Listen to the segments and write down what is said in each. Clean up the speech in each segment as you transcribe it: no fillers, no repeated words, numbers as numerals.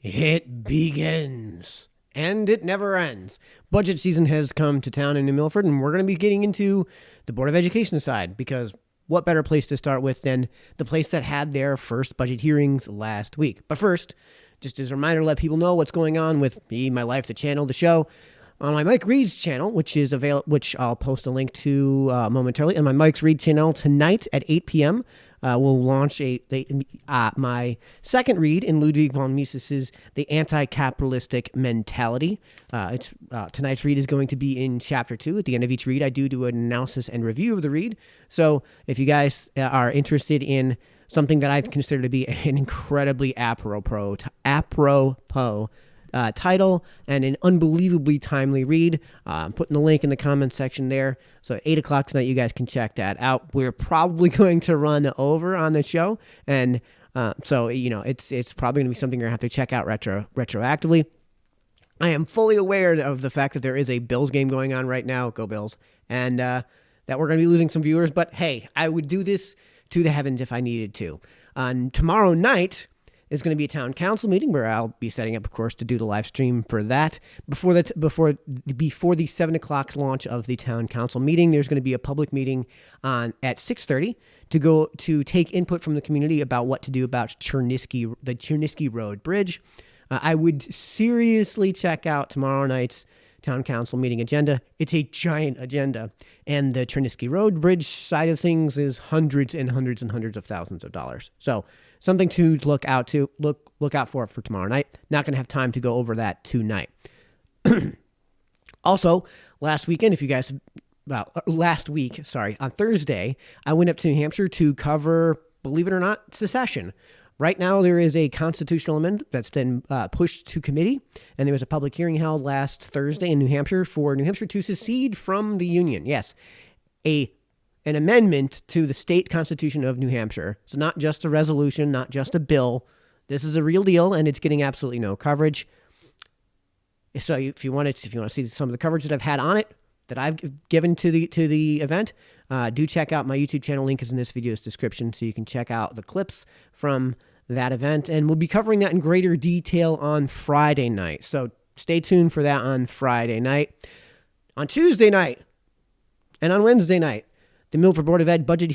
It begins. And it never ends. Budget season has come to town in New Milford, and we're going to be getting into the Board of Education side, because what better place to start with than the place that had their first budget hearings last week. But first, just as a reminder, let people know what's going on with me, my life, the channel, the show. On my Mike Reed's channel, which I'll post a link to momentarily, and my Mike's Reed channel tonight at 8 p.m., we'll launch my second read in Ludwig von Mises's The Anti-Capitalistic Mentality. Tonight's read is going to be in Chapter 2. At the end of each read, I do an analysis and review of the read. So if you guys are interested in something that I consider to be an incredibly apropos title and an unbelievably timely read, I'm putting the link in the comment section there. So at 8 o'clock tonight, you guys can check that out. We're probably going to run over on the show, and so it's probably going to be something you're going to have to check out retroactively. I am fully aware of the fact that there is a Bills game going on right now. Go Bills. And that we're going to be losing some viewers, but hey, I would do this to the heavens if I needed to. On tomorrow night is going to be a town council meeting where I'll be setting up, of course, to do the live stream for that. Before the 7 o'clock launch of the town council meeting, there's going to be a public meeting at 6:30 to take input from the community about what to do about the Chernisky Road Bridge. I would seriously check out tomorrow night's town council meeting agenda. It's a giant agenda, and the Chernisky Road Bridge side of things is hundreds and hundreds and hundreds of thousands of dollars. So something to look out for tomorrow night. Not going to have time to go over that tonight. Also, last week, on Thursday, I went up to New Hampshire to cover, believe it or not, secession. Right now, there is a constitutional amendment that's been pushed to committee, and there was a public hearing held last Thursday in New Hampshire for New Hampshire to secede from the Union. Yes, an amendment to the state constitution of New Hampshire. So not just a resolution, not just a bill. This is a real deal, and it's getting absolutely no coverage. So if you want to see some of the coverage that I've had on it, that I've given to the event, do check out my YouTube channel. Link is in this video's description, so you can check out the clips from that event. And we'll be covering that in greater detail on Friday night. So stay tuned for that on Friday night. On Tuesday night and on Wednesday night, the Milford Board of Ed budget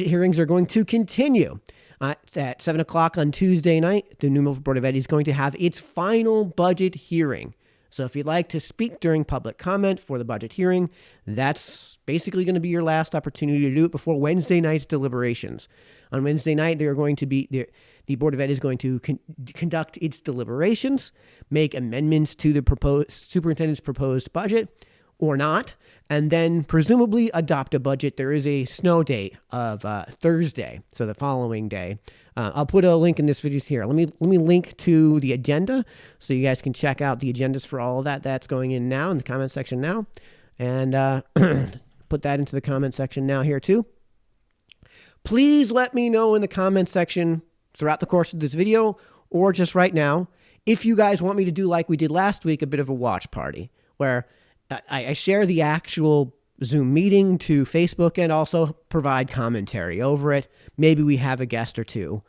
hearings are going to continue. At 7 o'clock on Tuesday night, the New Milford Board of Ed is going to have its final budget hearing. So if you'd like to speak during public comment for the budget hearing, that's basically going to be your last opportunity to do it before Wednesday night's deliberations. On Wednesday night, the Board of Ed is going to conduct its deliberations, make amendments to the superintendent's proposed budget, or not, and then presumably adopt a budget. There is a snow date of Thursday, so the following day. I'll put a link in this video here. Let me link to the agenda so you guys can check out the agendas for all of that. That's going in now in the comment section now, and put that into the comment section now here too. Please let me know in the comment section throughout the course of this video, or just right now, if you guys want me to do like we did last week, a bit of a watch party where I share the actual Zoom meeting to Facebook and also provide commentary over it. Maybe we have a guest or two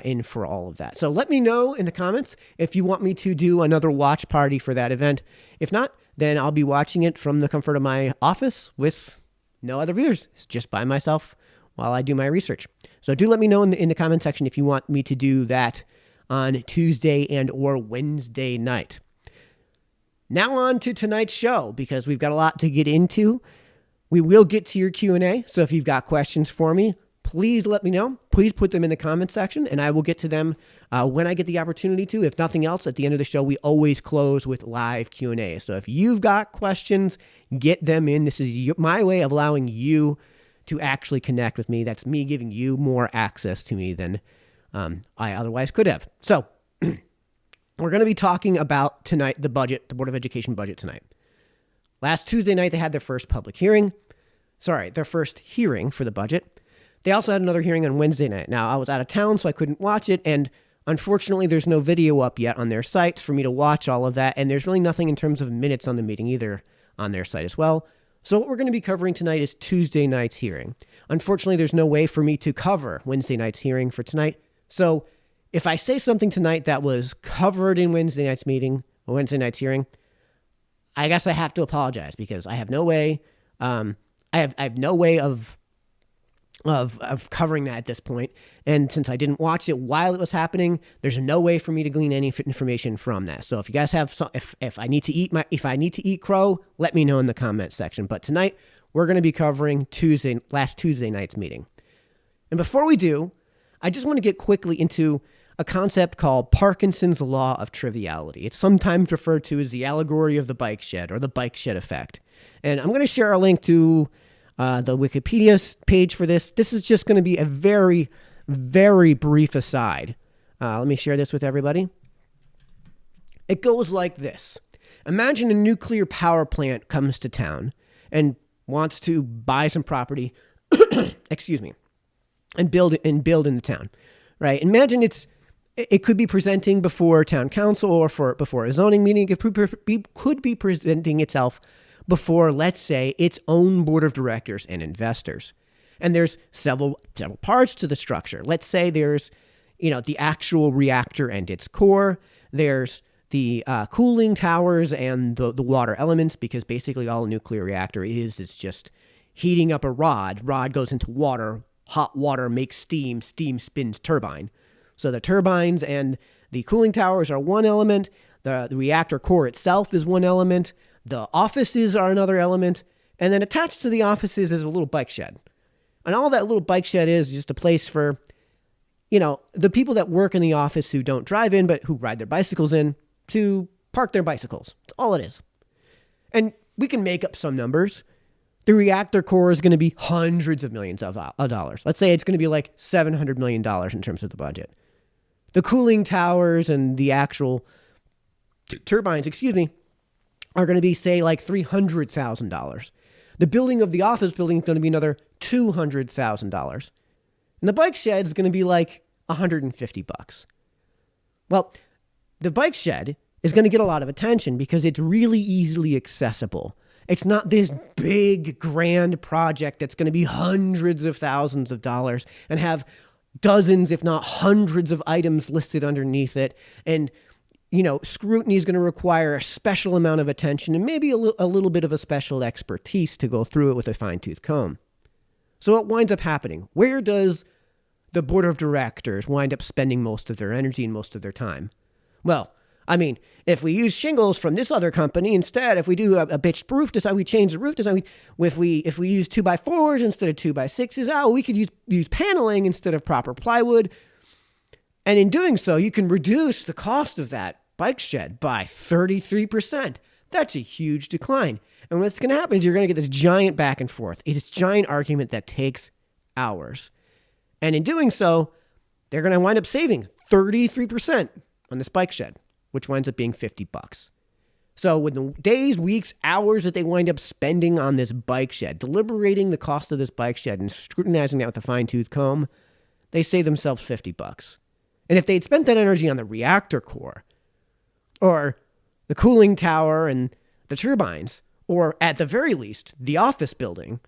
in for all of that. So let me know in the comments if you want me to do another watch party for that event. If not, then I'll be watching it from the comfort of my office with no other viewers. It's just by myself while I do my research. So do let me know in the comment section if you want me to do that on Tuesday and or Wednesday night. Now on to tonight's show, because we've got a lot to get into. We will get to your Q&A, so if you've got questions for me, please let me know. Please put them in the comment section, and I will get to them when I get the opportunity to. If nothing else, at the end of the show, we always close with live Q&A. So if you've got questions, get them in. This is my way of allowing you to actually connect with me. That's me giving you more access to me than I otherwise could have. So we're going to be talking about tonight the budget, the Board of Education budget tonight. Last Tuesday night, they had their first their first hearing for the budget. They also had another hearing on Wednesday night. Now, I was out of town, so I couldn't watch it, and unfortunately, there's no video up yet on their site for me to watch all of that, and there's really nothing in terms of minutes on the meeting either on their site as well. So what we're going to be covering tonight is Tuesday night's hearing. Unfortunately, there's no way for me to cover Wednesday night's hearing for tonight, so if I say something tonight that was covered in Wednesday night's hearing, I guess I have to apologize because I have no way. I have no way of covering that at this point. And since I didn't watch it while it was happening, there's no way for me to glean any information from that. So if you guys have some, if I need to eat crow, let me know in the comments section. But tonight we're going to be covering last Tuesday night's meeting. And before we do, I just want to get quickly into a concept called Parkinson's law of triviality. It's sometimes referred to as the allegory of the bike shed or the bike shed effect. And I'm going to share a link to the Wikipedia page for this. This is just going to be a very, very brief aside. Let me share this with everybody. It goes like this. Imagine a nuclear power plant comes to town and wants to buy some property, excuse me, and build in the town, right? Imagine it could be presenting before town council or before a zoning meeting. It could be presenting itself before, let's say, its own board of directors and investors. And there's several parts to the structure. Let's say there's, the actual reactor and its core. There's the cooling towers and the water elements, because basically all a nuclear reactor is just heating up a rod. Rod goes into water. Hot water makes steam. Steam spins turbine. So the turbines and the cooling towers are one element. The reactor core itself is one element. The offices are another element. And then attached to the offices is a little bike shed. And all that little bike shed is just a place for, the people that work in the office who don't drive in, but who ride their bicycles in, to park their bicycles. That's all it is. And we can make up some numbers. The reactor core is going to be hundreds of millions of dollars. Let's say it's going to be like $700 million in terms of the budget. The cooling towers and the actual turbines, are going to be, say, like $300,000. The building of the office building is going to be another $200,000. And the bike shed is going to be like $150. Well, the bike shed is going to get a lot of attention because it's really easily accessible. It's not this big, grand project that's going to be hundreds of thousands of dollars and have dozens, if not hundreds of items listed underneath it. And, scrutiny is going to require a special amount of attention and maybe a little bit of a special expertise to go through it with a fine-tooth comb. So what winds up happening? Where does the board of directors wind up spending most of their energy and most of their time? Well, if we use shingles from this other company instead, if we do a bitched roof design, we change the roof design. If we use 2x4s instead of 2x6s, we could use paneling instead of proper plywood. And in doing so, you can reduce the cost of that bike shed by 33%. That's a huge decline. And what's going to happen is you're going to get this giant back and forth. It's a giant argument that takes hours. And in doing so, they're going to wind up saving 33% on this bike shed, which winds up being $50. So with the days, weeks, hours that they wind up spending on this bike shed, deliberating the cost of this bike shed and scrutinizing that with a fine-tooth comb, they save themselves $50. And if they'd spent that energy on the reactor core or the cooling tower and the turbines, or at the very least, the office building,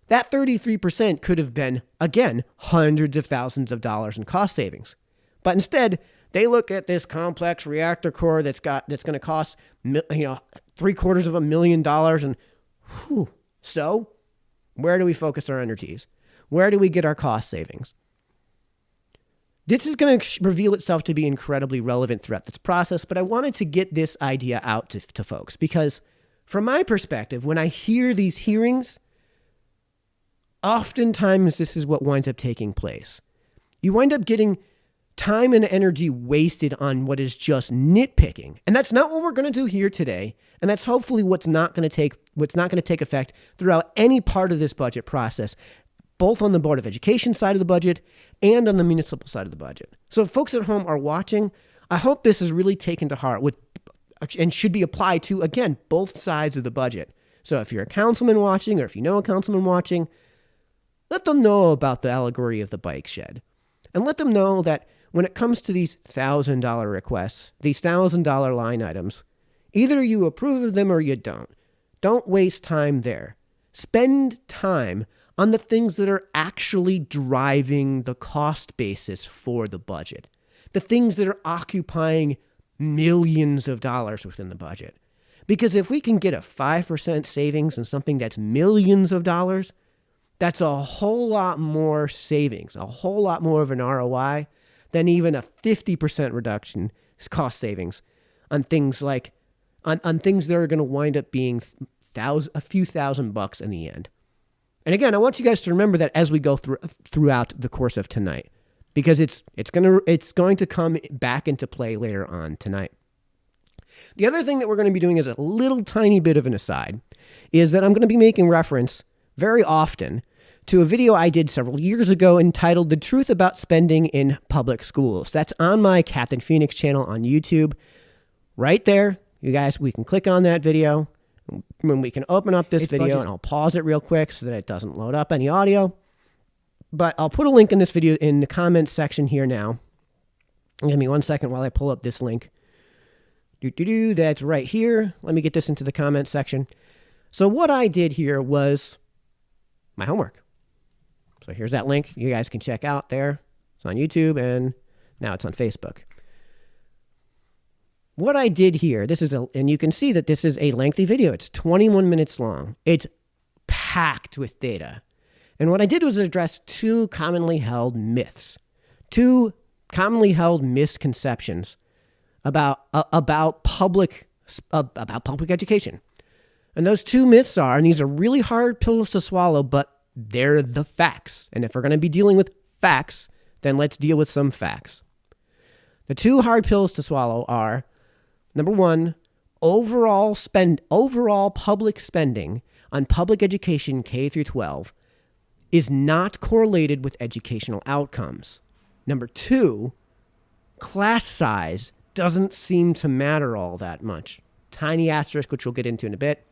that 33% could have been, again, hundreds of thousands of dollars in cost savings. But instead, they look at this complex reactor core that's going to cost, $750,000, and so where do we focus our energies? Where do we get our cost savings? This is going to reveal itself to be incredibly relevant throughout this process, but I wanted to get this idea out to folks because from my perspective, when I hear these hearings, oftentimes this is what winds up taking place. You wind up getting time and energy wasted on what is just nitpicking. And that's not what we're going to do here today. And that's hopefully what's not going to take effect throughout any part of this budget process, both on the Board of Education side of the budget and on the municipal side of the budget. So if folks at home are watching, I hope this is really taken to heart and should be applied to, again, both sides of the budget. So if you're a councilman watching or if you know a councilman watching, let them know about the allegory of the bike shed. And let them know that when it comes to these $1,000 requests, these $1,000 line items, either you approve of them or you don't. Don't waste time there. Spend time on the things that are actually driving the cost basis for the budget. the things that are occupying millions of dollars within the budget. Because if we can get a 5% savings in something that's millions of dollars, that's a whole lot more savings, a whole lot more of an ROI than even a 50% reduction cost savings on things like, on things that are going to wind up being a few $1,000 in the end. And again, I want you guys to remember that as we go throughout the course of tonight, because it's going to come back into play later on tonight. The other thing that we're going to be doing as a little tiny bit of an aside is that I'm going to be making reference very often to a video I did several years ago entitled The Truth About Spending in Public Schools. That's on my Captain Phoenix channel on YouTube. Right there, you guys, we can click on that video. When we can open up this video, and I'll pause it real quick so that it doesn't load up any audio. But I'll put a link in this video in the comments section here now. Give me 1 second while I pull up this link. That's right here. Let me get this into the comments section. So what I did here was my homework. So here's that link you guys can check out there. It's on YouTube and now it's on Facebook. What I did here, and you can see that this is a lengthy video. It's 21 minutes long. It's packed with data. And what I did was address two commonly held myths, two commonly held misconceptions about public education. And those two myths are, and these are really hard pills to swallow, but they're the facts. And if we're going to be dealing with facts, then let's deal with some facts. The two hard pills to swallow are, number one, overall public spending on public education K through 12 is not correlated with educational outcomes. Number two, class size doesn't seem to matter all that much. Tiny asterisk, which we'll get into in a bit.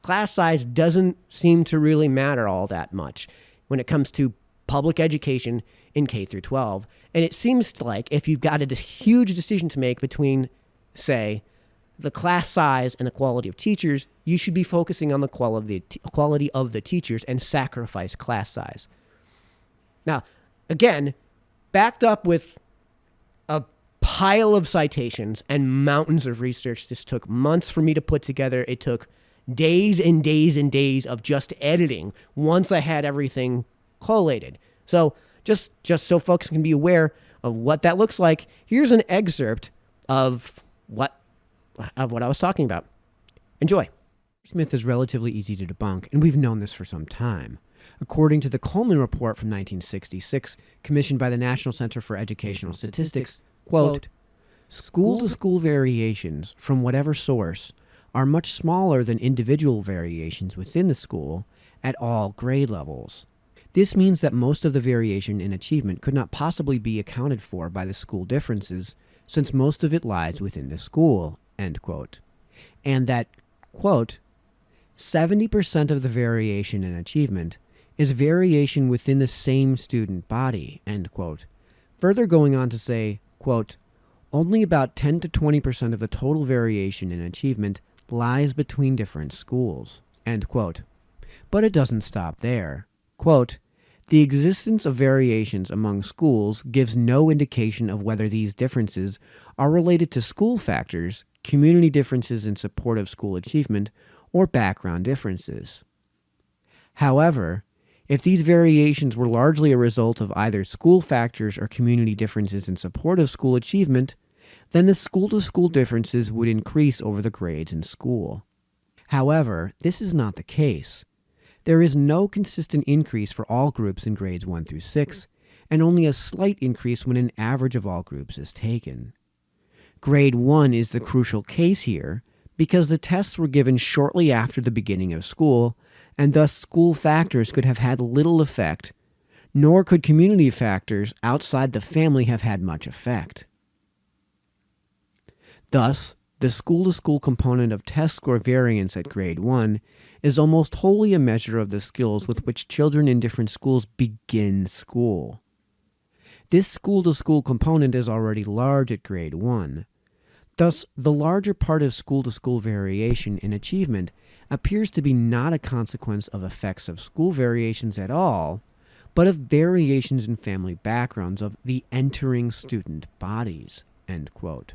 Class size doesn't seem to really matter all that much when it comes to public education in K through 12. And it seems like if you've got a huge decision to make between, say, the class size and the quality of teachers, you should be focusing on the quality of the teachers and sacrifice class size. Now, again, backed up with a pile of citations and mountains of research. This took months for me to put together. It took days and days and days of just editing once I had everything collated. So just so folks can be aware of what that looks like, here's an excerpt of what I was talking about. Enjoy. This myth is relatively easy to debunk, and we've known this for some time. According to the Coleman Report from 1966, commissioned by the National Center for Educational Statistics, quote, school-to-school variations from whatever source are much smaller than individual variations within the school at all grade levels. This means that most of the variation in achievement could not possibly be accounted for by the school differences, since most of it lies within the school, end quote. And that, quote, 70% of the variation in achievement is variation within the same student body, end quote. Further going on to say, quote, only about 10 to 20% of the total variation in achievement lies between different schools, end quote. But it doesn't stop there. Quote, the existence of variations among schools gives no indication of whether these differences are related to school factors, community differences in support of school achievement, or background differences. However, if these variations were largely a result of either school factors or community differences in support of school achievement, then the school-to-school differences would increase over the grades in school. However, this is not the case. There is no consistent increase for all groups in grades 1 through 6, and only a slight increase when an average of all groups is taken. Grade 1 is the crucial case here because the tests were given shortly after the beginning of school, and thus school factors could have had little effect, nor could community factors outside the family have had much effect. Thus, the school-to-school component of test score variance at grade 1 is almost wholly a measure of the skills with which children in different schools begin school. This school-to-school component is already large at grade 1. Thus, the larger part of school-to-school variation in achievement appears to be not a consequence of effects of school variations at all, but of variations in family backgrounds of the entering student bodies, end quote.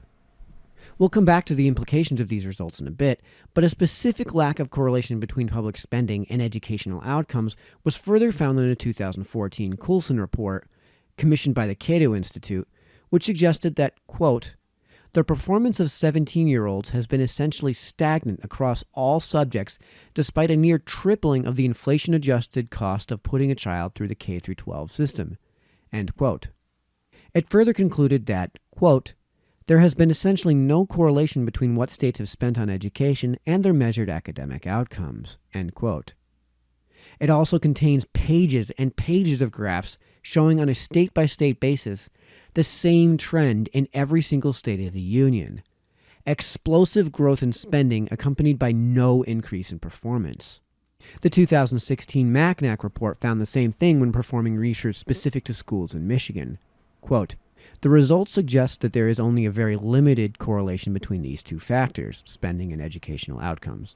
We'll come back to the implications of these results in a bit, but a specific lack of correlation between public spending and educational outcomes was further found in a 2014 Coulson report commissioned by the Cato Institute, which suggested that, quote, the performance of 17-year-olds has been essentially stagnant across all subjects despite a near tripling of the inflation-adjusted cost of putting a child through the K-12 system, end quote. It further concluded that, quote, there has been essentially no correlation between what states have spent on education and their measured academic outcomes, end quote. It also contains pages and pages of graphs showing on a state-by-state basis the same trend in every single state of the union. Explosive growth in spending accompanied by no increase in performance. The 2016 MACNAC report found the same thing when performing research specific to schools in Michigan. Quote, the results suggest that there is only a very limited correlation between these two factors, spending and educational outcomes.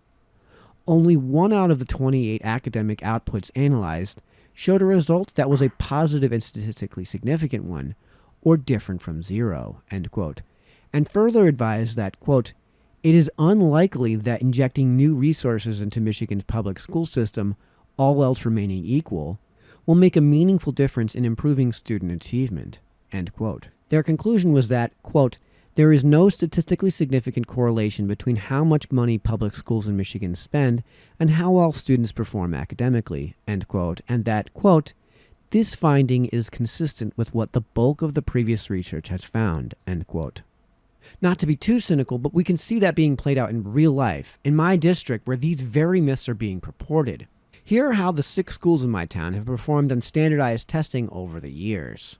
Only 1 out of the 28 academic outputs analyzed showed a result that was a positive and statistically significant one, or different from 0, end quote, and further advised that, quote, it is unlikely that injecting new resources into Michigan's public school system, all else remaining equal, will make a meaningful difference in improving student achievement, end quote. Their conclusion was that, quote, there is no statistically significant correlation between how much money public schools in Michigan spend and how well students perform academically, end quote, and that, quote, this finding is consistent with what the bulk of the previous research has found, end quote. Not to be too cynical, but we can see that being played out in real life, in my district where these very myths are being purported. Here are how the 6 schools in my town have performed on standardized testing over the years.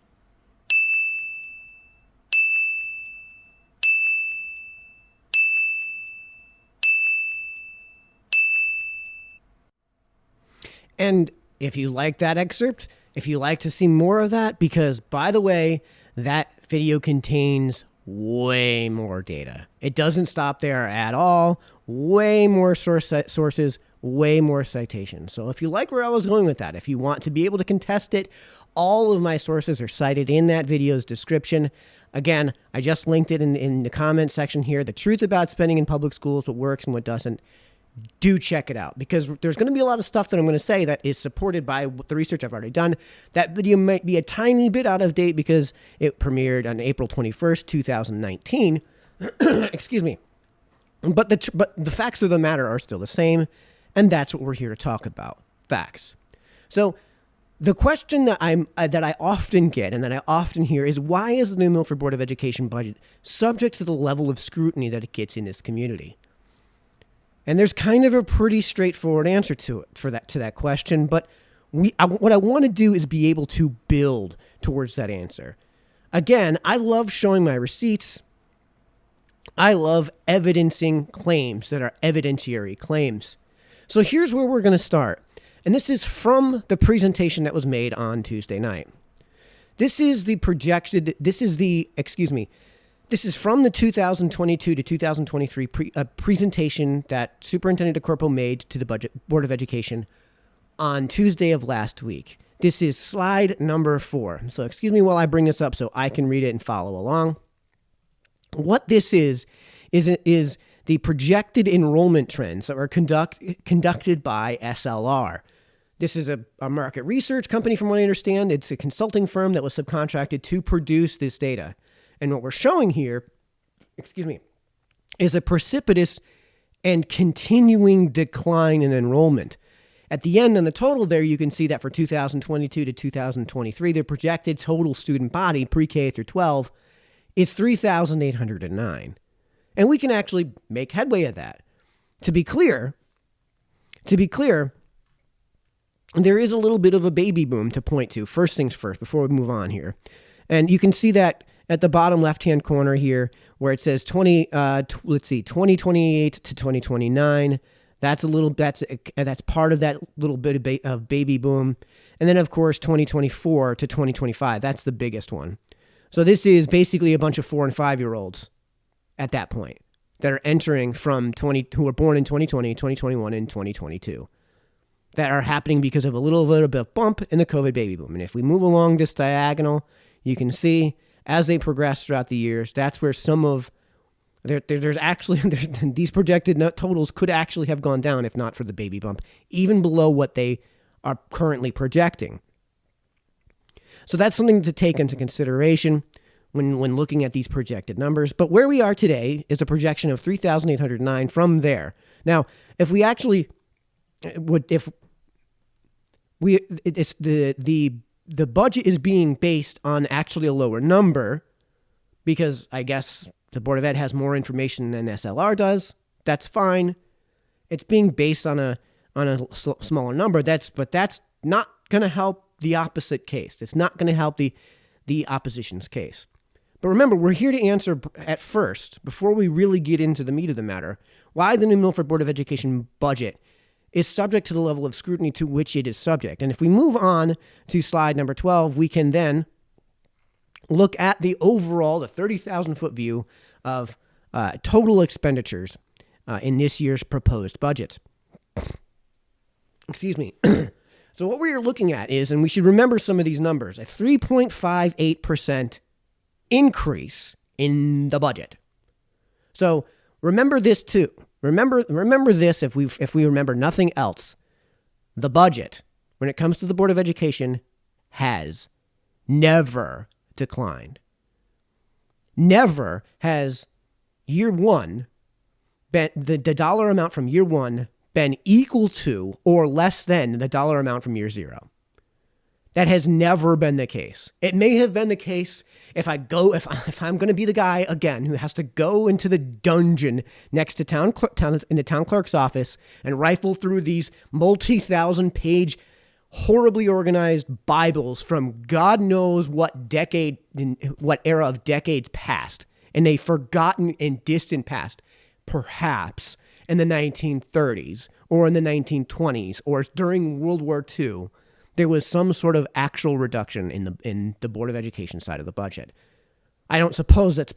And if you like that excerpt, if you like to see more of that, because by the way, that video contains way more data. It doesn't stop there at all. Way more sources, way more citations. So if you like where I was going with that, if you want to be able to contest it, all of my sources are cited in that video's description. Again, I just linked it in the comments section here. The truth about spending in public schools, what works and what doesn't. Do check it out, because there's going to be a lot of stuff that I'm going to say that is supported by the research I've already done. That video might be a tiny bit out of date because it premiered on April 21st, 2019. Excuse me. But the facts of the matter are still the same, and that's what we're here to talk about, facts. So the question that I often get and that I often hear is, why is the new Milford Board of Education budget subject to the level of scrutiny that it gets in this community? And there's kind of a pretty straightforward answer to that question, but what I want to do is be able to build towards that answer. Again, I love showing my receipts. I love evidencing claims that are evidentiary claims. So here's where we're going to start. And this is from the presentation that was made on Tuesday night. This is from the 2022 to 2023 presentation that Superintendent DeCorpo made to the Board of Education on Tuesday of last week. This is slide number 4. So excuse me while I bring this up so I can read it and follow along. What this is the projected enrollment trends that were conducted by SLR. This is a market research company, from what I understand. It's a consulting firm that was subcontracted to produce this data. And what we're showing here, is a precipitous and continuing decline in enrollment. At the end on the total there, you can see that for 2022 to 2023, the projected total student body, pre-K through 12, is 3,809. And we can actually make headway at that. To be clear, there is a little bit of a baby boom to point to. First things first, before we move on here. And you can see that at the bottom left-hand corner here, where it says 2028 to 2029. That's part of that little bit of baby boom. And then, of course, 2024 to 2025. That's the biggest one. So this is basically a bunch of 4 and 5-year-olds at that point that are entering who were born in 2020, 2021, and 2022. that are happening because of a little bit of a bump in the COVID baby boom. And if we move along this diagonal, you can see as they progress throughout the years, that's where some of there's actually these projected totals could actually have gone down if not for the baby bump, even below what they are currently projecting. So that's something to take into consideration when looking at these projected numbers. But where we are today is a projection of 3,809 from there. Now, if we actually it's the budget is being based on actually a lower number because I guess the Board of Ed has more information than SLR does. That's fine. It's being based on a smaller number. But that's not going to help the opposite case. It's not going to help the opposition's case. But remember, we're here to answer at first, before we really get into the meat of the matter, why the New Milford Board of Education budget is subject to the level of scrutiny to which it is subject. And if we move on to slide number 12, we can then look at the 30,000-foot view of total expenditures in this year's proposed budget. Excuse me. So what we're looking at is, and we should remember some of these numbers, a 3.58% increase in the budget. So remember this too. Remember this if we remember nothing else. The budget, when it comes to the Board of Education, has never declined. Never has year one been the dollar amount from year one been equal to or less than the dollar amount from year zero. That has never been the case. It may have been the case if I'm going to be the guy again who has to go into the dungeon next to in the town clerk's office and rifle through these multi-thousand-page, horribly organized Bibles from God knows what era of decades past, in a forgotten and distant past, perhaps in the 1930s or in the 1920s or during World War II. There was some sort of actual reduction in the Board of Education side of the budget. I don't suppose that's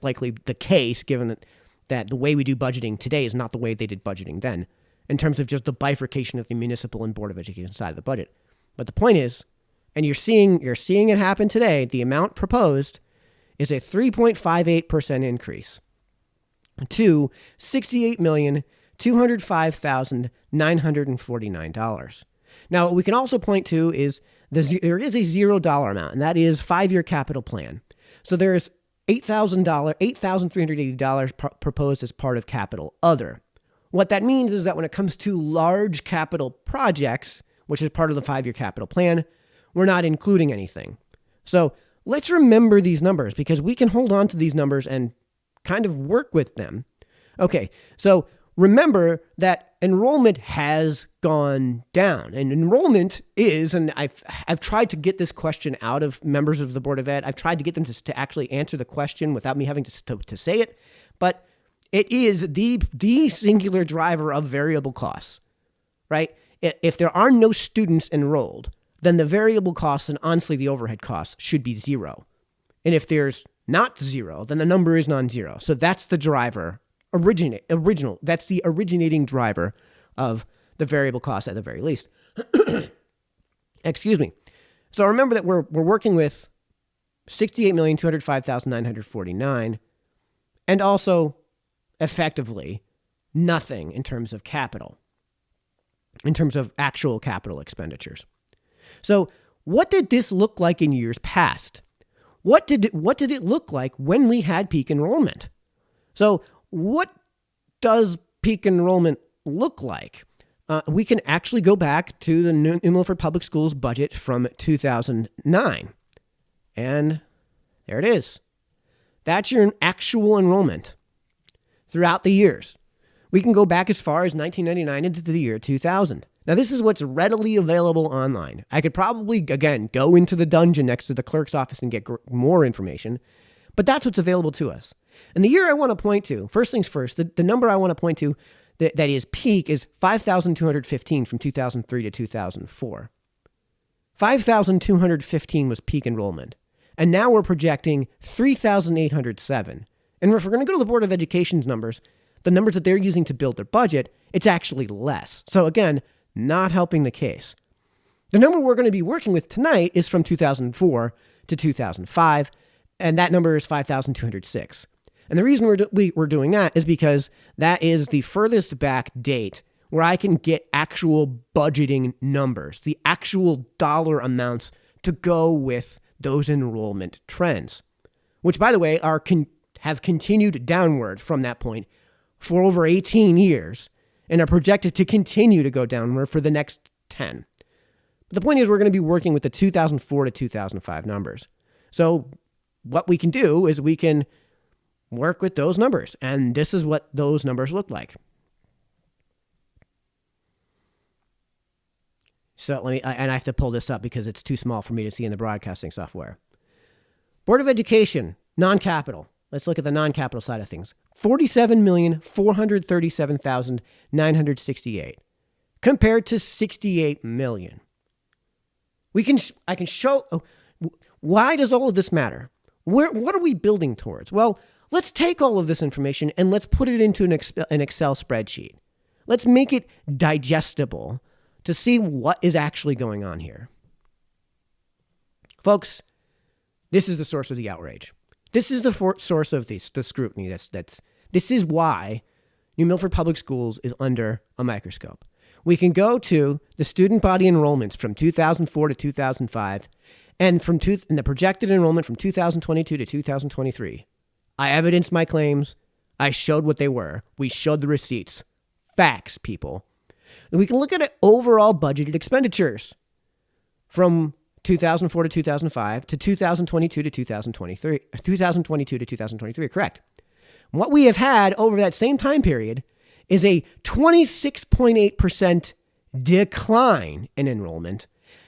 likely the case, given that the way we do budgeting today is not the way they did budgeting then, in terms of just the bifurcation of the municipal and Board of Education side of the budget. But the point is, and you're seeing it happen today, the amount proposed is a 3.58% increase to $68,205,949. Now, what we can also point to is there is a $0 amount, and that is 5-year capital plan. So there's $8,380 proposed as part of capital other. What that means is that when it comes to large capital projects, which is part of the 5-year capital plan, we're not including anything. So let's remember these numbers because we can hold on to these numbers and kind of work with them. Okay, so remember that enrollment has gone down, and enrollment is, and I've tried to get this question out of members of the Board of Ed. I've tried to get them to actually answer the question without me having to say it, but it is the singular driver of variable costs, right? If there are no students enrolled, then the variable costs and honestly the overhead costs should be zero. And if there's not zero, then the number is non-zero. So that's the driver. That's the originating driver of the variable cost at the very least. Excuse me. So remember that we're working with $68,205,949 and also effectively nothing in terms of capital, in terms of actual capital expenditures. So what did this look like in years past? What did it look like when we had peak enrollment? So what does peak enrollment look like? We can actually go back to the New Milford Public Schools budget from 2009. And there it is. That's your actual enrollment throughout the years. We can go back as far as 1999 into the year 2000. Now, this is what's readily available online. I could probably, again, go into the dungeon next to the clerk's office and get more information, but that's what's available to us. And the year I want to point to, first things first, the number I want to point to that is peak is 5,215 from 2003 to 2004. 5,215 was peak enrollment. And now we're projecting 3,807. And if we're going to go to the Board of Education's numbers, the numbers that they're using to build their budget, it's actually less. So again, not helping the case. The number we're going to be working with tonight is from 2004 to 2005, and that number is 5,206. And the reason we're doing that is because that is the furthest back date where I can get actual budgeting numbers, the actual dollar amounts to go with those enrollment trends, which, by the way, have continued downward from that point for over 18 years and are projected to continue to go downward for the next 10. But the point is we're going to be working with the 2004 to 2005 numbers. So what we can do is we can work with those numbers, and this is what those numbers look like. So and I have to pull this up because it's too small for me to see in the broadcasting software. Board of Education, non-capital. Let's look at the non-capital side of things. 47,437,968 compared to 68 million. I can show, why does all of this matter? What are we building towards? Well, let's take all of this information and let's put it into an Excel spreadsheet. Let's make it digestible to see what is actually going on here. Folks, this is the source of the outrage. This is the source of the scrutiny. This is why New Milford Public Schools is under a microscope. We can go to the student body enrollments from 2004 to 2005 and the projected enrollment from 2022 to 2023. I evidenced my claims. I showed what they were. We showed the receipts. Facts, people. And we can look at overall budgeted expenditures from 2004 to 2005 to 2022 to 2023. 2022 to 2023, correct. What we have had over that same time period is a 26.8% decline in enrollment,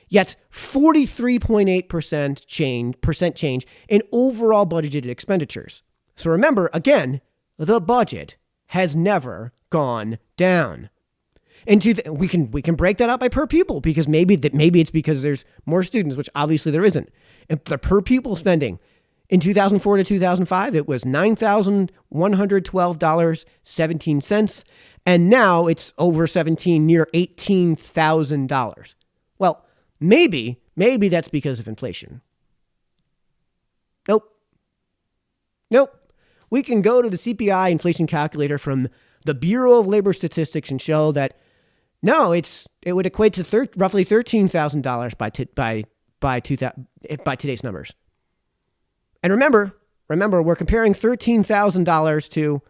yet 43.8% change in overall budgeted expenditures. So remember, again, the budget has never gone down. And we can break that out by per pupil because maybe it's because there's more students, which obviously there isn't. And the per pupil spending in 2004 to 2005, it was $9,112.17, and now it's over near $18,000. Well, maybe that's because of inflation. Nope. We can go to the Cpi Inflation Calculator from the Bureau of Labor Statistics and show that no, it would equate to roughly $13,000 by today's numbers. And remember, we're comparing $13,000 to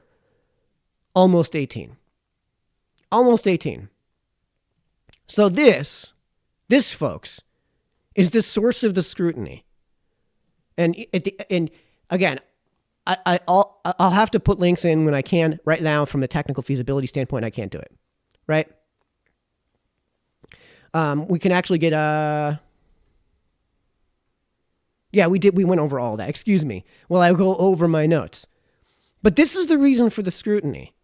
almost 18. Almost 18. So this, folks, is the source of the scrutiny. And again, I'll have to put links in when I can. Right now, from a technical feasibility standpoint, I can't do it. Right? We can actually get Yeah, we did. We went over all that. Excuse me. Well, I go over my notes. But this is the reason for the scrutiny.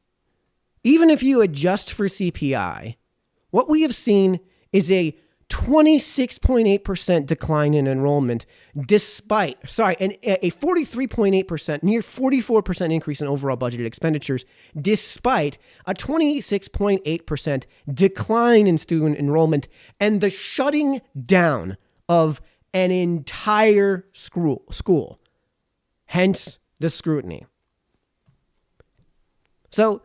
Even if you adjust for CPI, what we have seen is a 26.8% decline in enrollment and a 43.8%, near 44% increase in overall budgeted expenditures, despite a 26.8% decline in student enrollment and the shutting down of an entire school. Hence the scrutiny. So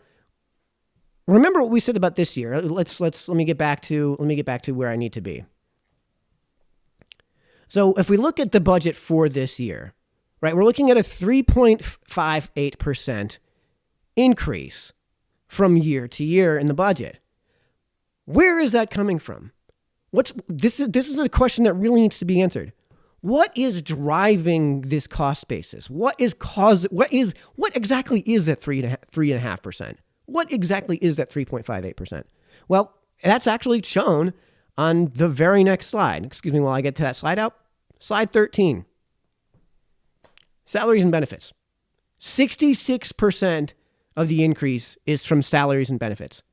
remember what we said about this year. Let me get back to where I need to be. So if we look at the budget for this year, right, we're looking at a 3.58% increase from year to year in the budget. Where is that coming from? This is a question that really needs to be answered. What is driving this cost basis? What exactly is that 3.5%? What exactly is that 3.58%? Well, that's actually shown on the very next slide. Excuse me while I get to that slide out. Slide 13. Salaries and benefits. 66% of the increase is from salaries and benefits.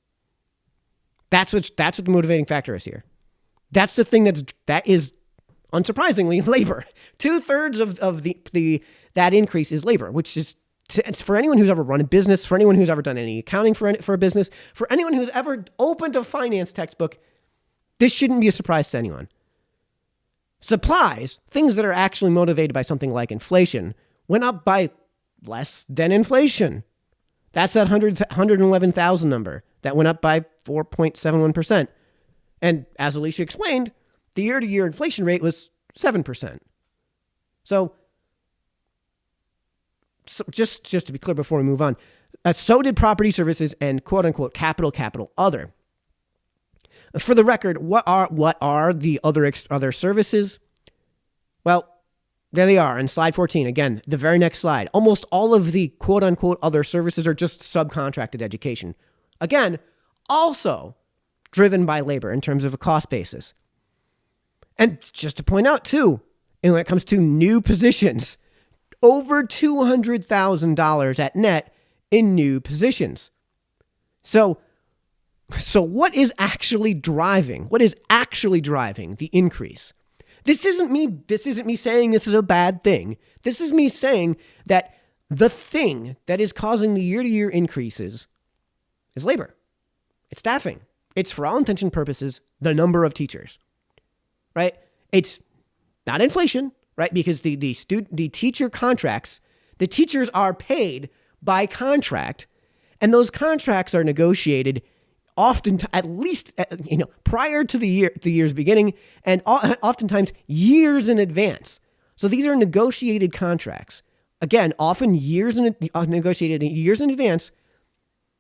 That's what the motivating factor is here. That's the thing that is unsurprisingly labor. 2/3 of that increase is labor, which is for anyone who's ever run a business, for anyone who's ever done any accounting for a business, for anyone who's ever opened a finance textbook, This shouldn't be a surprise to anyone. Supplies, things that are actually motivated by something like inflation, went up by less than inflation. That's that 111,000 number that went up by 4.71%. And as Alicia explained, the year-to-year inflation rate was 7%. So just to be clear before we move on, so did property services and quote-unquote capital other. For the record, what are the other services? Well, there they are in slide 14. Again, the very next slide. Almost all of the quote-unquote other services are just subcontracted education. Again, also driven by labor in terms of a cost basis. And just to point out, too, and when it comes to new positions, over $200,000 at net in new positions. So what is actually driving the increase? This isn't me saying this is a bad thing. This is me saying that the thing that is causing the year-to-year increases is labor. It's staffing. It's, for all intents and purposes, the number of teachers, right? It's not inflation, right? Because the teacher contracts, the teachers are paid by contract, and those contracts are negotiated often, at least prior to the year's beginning, and oftentimes years in advance. So these are negotiated contracts. Again, often negotiated years in advance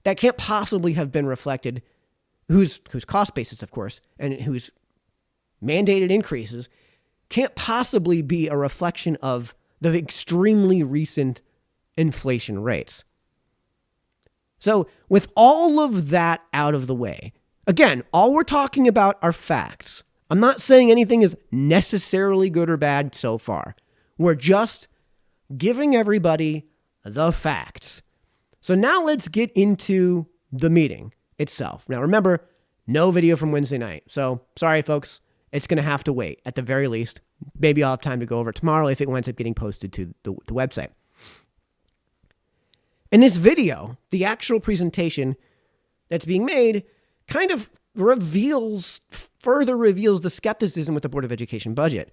that can't possibly have been reflected, whose cost basis, of course, and whose mandated increases can't possibly be a reflection of the extremely recent inflation rates. So with all of that out of the way, again, all we're talking about are facts. I'm not saying anything is necessarily good or bad so far. We're just giving everybody the facts. So now let's get into the meeting itself. Now remember, no video from Wednesday night. So sorry, folks, it's going to have to wait at the very least. Maybe I'll have time to go over it tomorrow if it winds up getting posted to the website. In this video, the actual presentation that's being made kind of further reveals the skepticism with the Board of Education budget.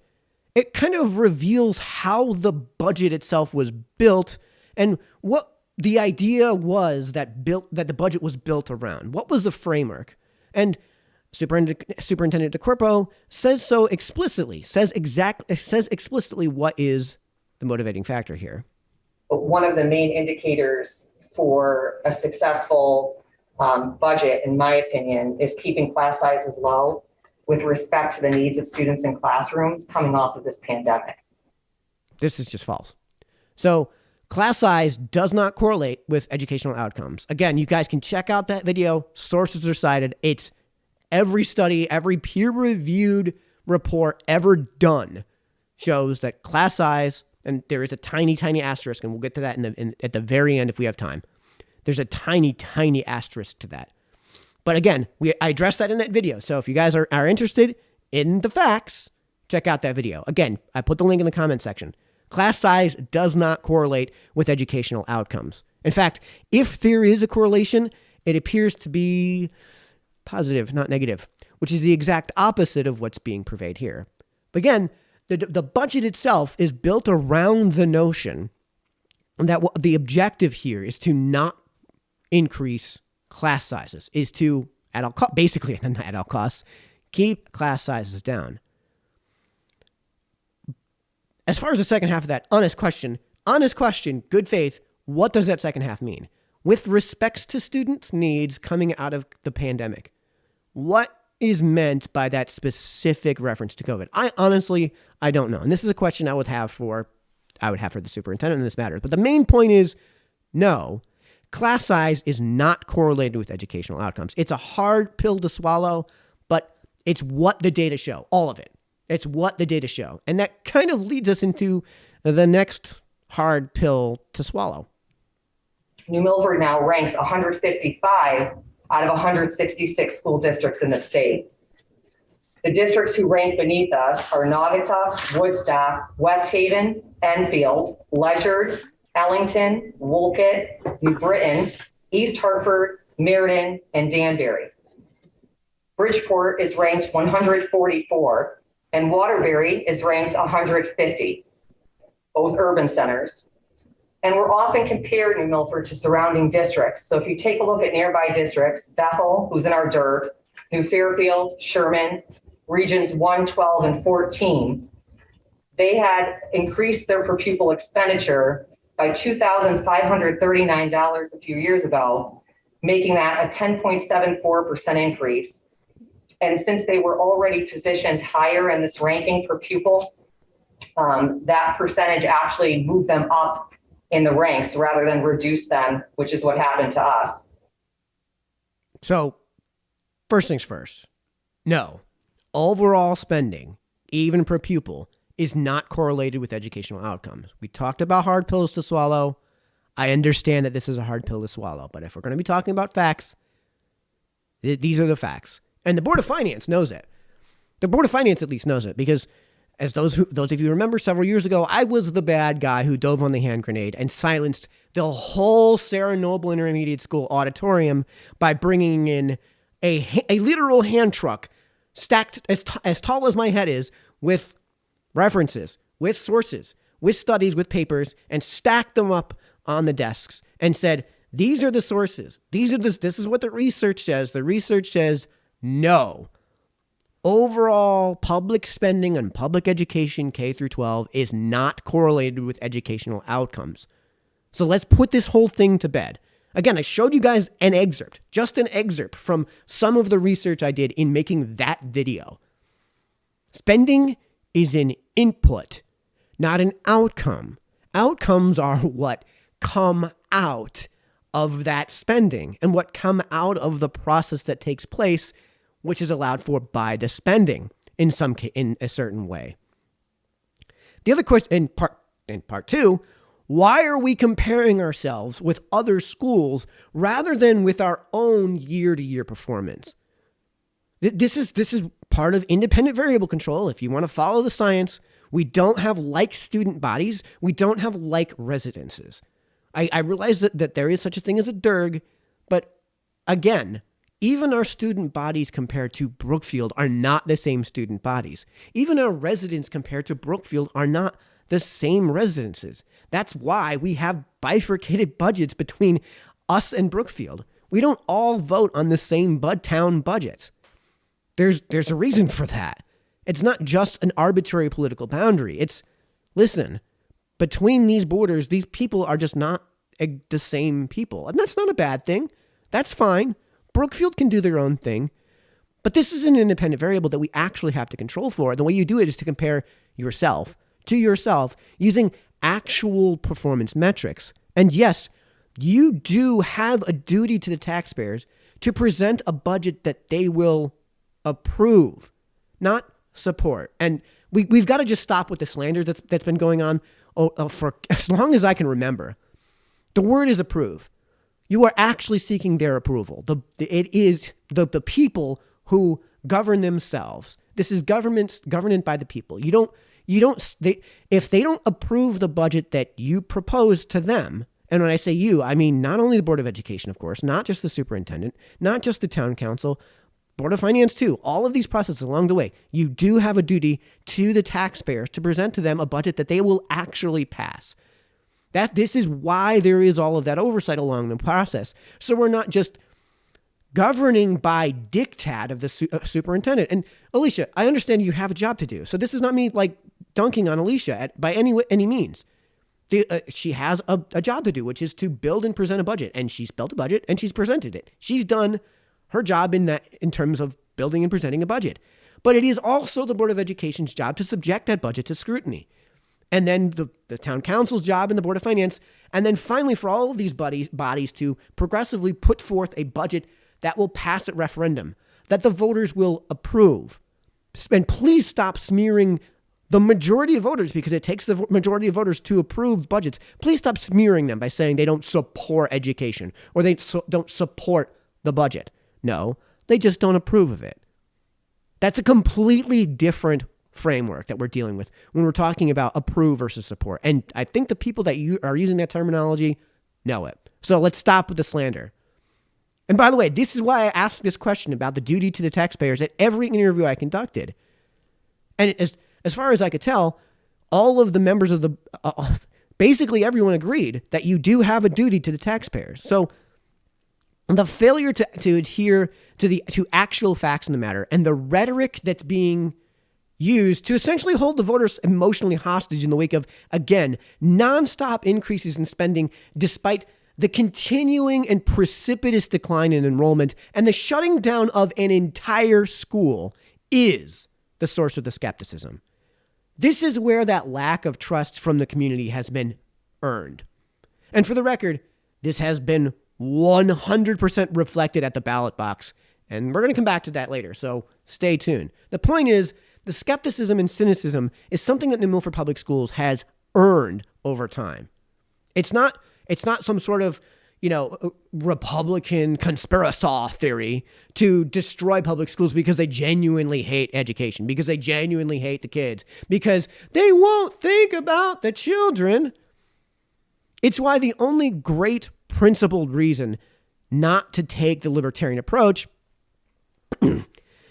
It kind of reveals how the budget itself was built and what the idea was that the budget was built around. What was the framework? And Superintendent DeCorpo says explicitly what is the motivating factor here. One of the main indicators for a successful budget, in my opinion, is keeping class sizes low with respect to the needs of students in classrooms coming off of this pandemic. This is just false. So class size does not correlate with educational outcomes. Again, you guys can check out that video. Sources are cited. It's every study, every peer-reviewed report ever done shows that class size, and there is a tiny, tiny asterisk, and we'll get to that at the very end if we have time. There's a tiny, tiny asterisk to that. But again, I addressed that in that video. So if you guys are interested in the facts, check out that video. Again, I put the link in the comment section. Class size does not correlate with educational outcomes. In fact, if there is a correlation, it appears to be positive, not negative, which is the exact opposite of what's being purveyed here. But again, the budget itself is built around the notion that the objective here is to not increase class sizes, is to, basically at all costs, keep class sizes down. As far as the second half of that, honest question, good faith, what does that second half mean? With respects to students' needs coming out of the pandemic, what is meant by that specific reference to COVID? I don't know. And this is a question I would have for the superintendent in this matter. But the main point is, no, class size is not correlated with educational outcomes. It's a hard pill to swallow, but it's what the data show, all of it. It's what the data show. And that kind of leads us into the next hard pill to swallow. New Milford now ranks 155 out of 166 school districts in the state. The districts who rank beneath us are Naugatuck, Woodstock, West Haven, Enfield, Ledyard, Ellington, Wolcott, New Britain, East Hartford, Meriden, and Danbury. Bridgeport is ranked 144, and Waterbury is ranked 150, both urban centers. And we're often compared, New Milford, to surrounding districts. So if you take a look at nearby districts, Bethel, who's in our dirt, New Fairfield, Sherman, regions 1, 12, and 14, they had increased their per pupil expenditure by $2,539 a few years ago, making that a 10.74% increase. And since they were already positioned higher in this ranking per pupil, that percentage actually moved them up in the ranks rather than reduce them, which is what happened to us. So, first things first, no, overall spending, even per pupil, is not correlated with educational outcomes. We talked about hard pills to swallow. I understand that this is a hard pill to swallow, but if we're going to be talking about facts, these are the facts. And the Board of Finance knows it. The Board of Finance at least knows it, because as those of you remember, several years ago, I was the bad guy who dove on the hand grenade and silenced the whole Sarah Noble Intermediate School auditorium by bringing in a literal hand truck stacked as tall as my head is with references, with sources, with studies, with papers, and stacked them up on the desks and said, these are the sources. This is what the research says. The research says no. Overall public spending on public education K through 12 is not correlated with educational outcomes. So let's put this whole thing to bed. Again, I showed you guys an excerpt, just an excerpt from some of the research I did in making that video. Spending is an input, not an outcome. Outcomes are what come out of that spending and what come out of the process that takes place, which is allowed for by the spending in a certain way. The other question in part two, why are we comparing ourselves with other schools rather than with our own year-to-year performance? This is part of independent variable control. If you want to follow the science, we don't have like student bodies. We don't have like residences. I realize that there is such a thing as a DERG, but again, even our student bodies compared to Brookfield are not the same student bodies. Even our residents compared to Brookfield are not the same residences. That's why we have bifurcated budgets between us and Brookfield. We don't all vote on the same town budgets. There's a reason for that. It's not just an arbitrary political boundary. Listen, between these borders, these people are just not the same people. And that's not a bad thing. That's fine. Brookfield can do their own thing. But this is an independent variable that we actually have to control for. The way you do it is to compare yourself to yourself using actual performance metrics. And yes, you do have a duty to the taxpayers to present a budget that they will approve, not support. And we've got to just stop with the slander that's been going on for as long as I can remember. The word is approve. You are actually seeking their approval. It is the people who govern themselves. This is government by the people. If they don't approve the budget that you propose to them, and when I say you, I mean not only the Board of Education, of course, not just the superintendent, not just the town council, Board of Finance too, all of these processes along the way, you do have a duty to the taxpayers to present to them a budget that they will actually pass. This is why there is all of that oversight along the process. So we're not just governing by diktat of the superintendent. And Alicia, I understand you have a job to do. So this is not me like dunking on Alicia by any means. She has a job to do, which is to build and present a budget. And she's built a budget and she's presented it. She's done her job in terms of building and presenting a budget. But it is also the Board of Education's job to subject that budget to scrutiny. And then the town council's job and the Board of Finance. And then finally, for all of these bodies to progressively put forth a budget that will pass at referendum, that the voters will approve. And please stop smearing the majority of voters, because it takes the majority of voters to approve budgets. Please stop smearing them by saying they don't support education or they don't support the budget. No, they just don't approve of it. That's a completely different framework that we're dealing with when we're talking about approve versus support. And I think the people that you are using that terminology know it. So let's stop with the slander. And by the way, this is why I asked this question about the duty to the taxpayers at every interview I conducted. And as far as I could tell, all of the members of the, basically everyone agreed that you do have a duty to the taxpayers. So the failure to adhere to actual facts in the matter and the rhetoric that's being used to essentially hold the voters emotionally hostage in the wake of, again, nonstop increases in spending despite the continuing and precipitous decline in enrollment and the shutting down of an entire school is the source of the skepticism. This is where that lack of trust from the community has been earned. And for the record, this has been 100% reflected at the ballot box. And we're going to come back to that later, so stay tuned. The point is, the skepticism and cynicism is something that New Milford Public Schools has earned over time. It's not some sort of, Republican conspiracy theory to destroy public schools because they genuinely hate education, because they genuinely hate the kids, because they won't think about the children. It's why the only great principled reason not to take the libertarian approach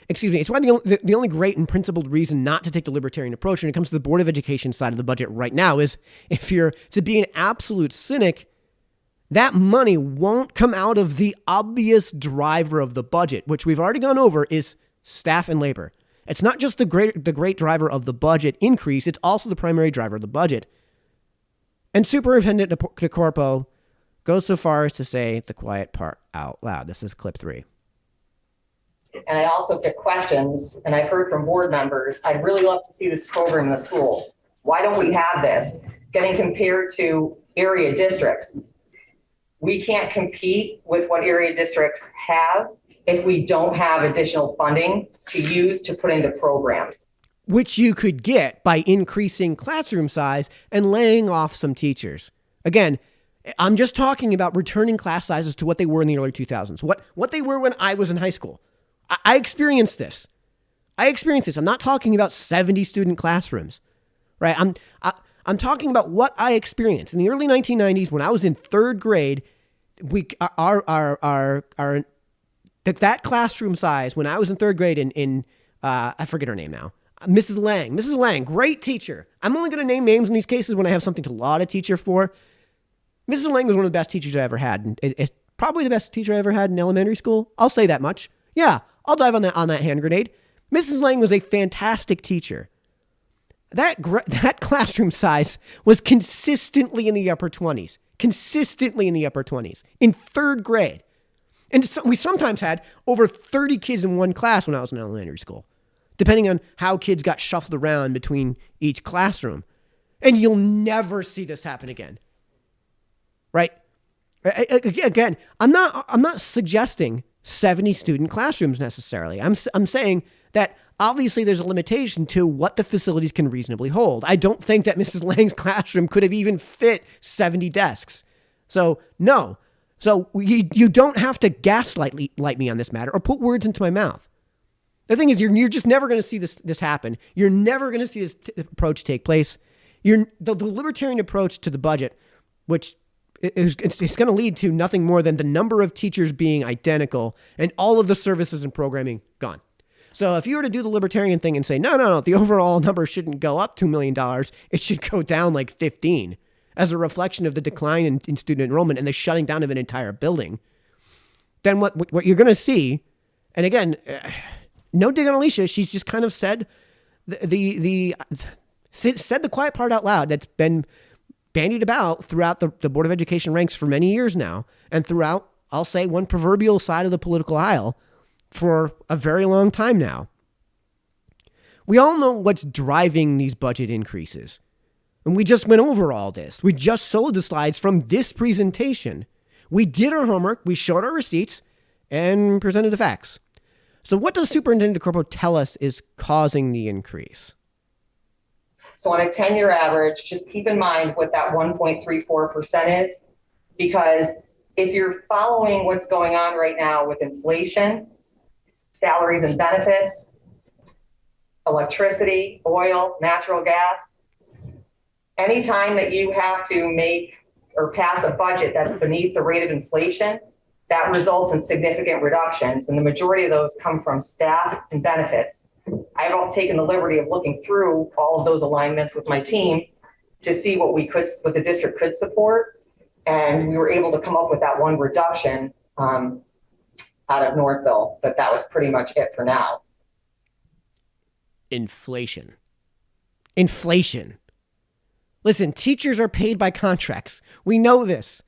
it's why the only great and principled reason not to take the libertarian approach when it comes to the Board of Education side of the budget right now is if you're to be an absolute cynic, that money won't come out of the obvious driver of the budget, which we've already gone over, is staff and labor. It's not just the great driver of the budget increase, it's also the primary driver of the budget. And Superintendent DeCorpo goes so far as to say the quiet part out loud. This is clip 3. And I also get questions, and I've heard from board members, I'd really love to see this program in the schools. Why don't we have this? Getting compared to area districts. We can't compete with what area districts have if we don't have additional funding to use to put into programs. Which you could get by increasing classroom size and laying off some teachers. Again, I'm just talking about returning class sizes to what they were in the early 2000s, what they were when I was in high school. I experienced this. I'm not talking about 70 student classrooms, right? I'm talking about what I experienced in the early 1990s when I was in third grade. That classroom size when I was in third grade in I forget her name now. Mrs. Lang, great teacher. I'm only going to name names in these cases when I have something to laud a teacher for. Mrs. Lang was one of the best teachers I ever had. And it's probably the best teacher I ever had in elementary school. I'll say that much. Yeah, I'll dive on that hand grenade. Mrs. Lang was a fantastic teacher. That classroom size was consistently in the upper 20s. In third grade. And we sometimes had over 30 kids in one class when I was in elementary school, depending on how kids got shuffled around between each classroom. And you'll never see this happen again. Right? Again, I'm not suggesting 70 student classrooms necessarily. I'm saying that obviously there's a limitation to what the facilities can reasonably hold. I don't think that Mrs. Lang's classroom could have even fit 70 desks. So no. So you don't have to gaslight me on this matter or put words into my mouth. The thing is, you're just never going to see this happen. You're never going to see this approach take place. The libertarian approach to the budget, which it's going to lead to nothing more than the number of teachers being identical and all of the services and programming gone. So if you were to do the libertarian thing and say, no, the overall number shouldn't go up $2 million, it should go down like 15 as a reflection of the decline in student enrollment and the shutting down of an entire building, then what you're going to see, and again, no dig on Alicia, she's just kind of said the quiet part out loud that's been bandied about throughout the Board of Education ranks for many years now, and throughout, I'll say, one proverbial side of the political aisle for a very long time now. We all know what's driving these budget increases. And we just went over all this. We just sold the slides from this presentation. We did our homework, we showed our receipts, and presented the facts. So what does Superintendent DeCorpo tell us is causing the increase? So on a 10-year average, just keep in mind what that 1.34% is, because if you're following what's going on right now with inflation, salaries and benefits, electricity, oil, natural gas, anytime that you have to make or pass a budget that's beneath the rate of inflation, That results in significant reductions, and the majority of those come from staff and benefits. I've taken the liberty of looking through all of those alignments with my team to see what the district could support, and we were able to come up with that one reduction out of Northville, but that was pretty much it for now. Inflation. Listen, teachers are paid by contracts. We know this.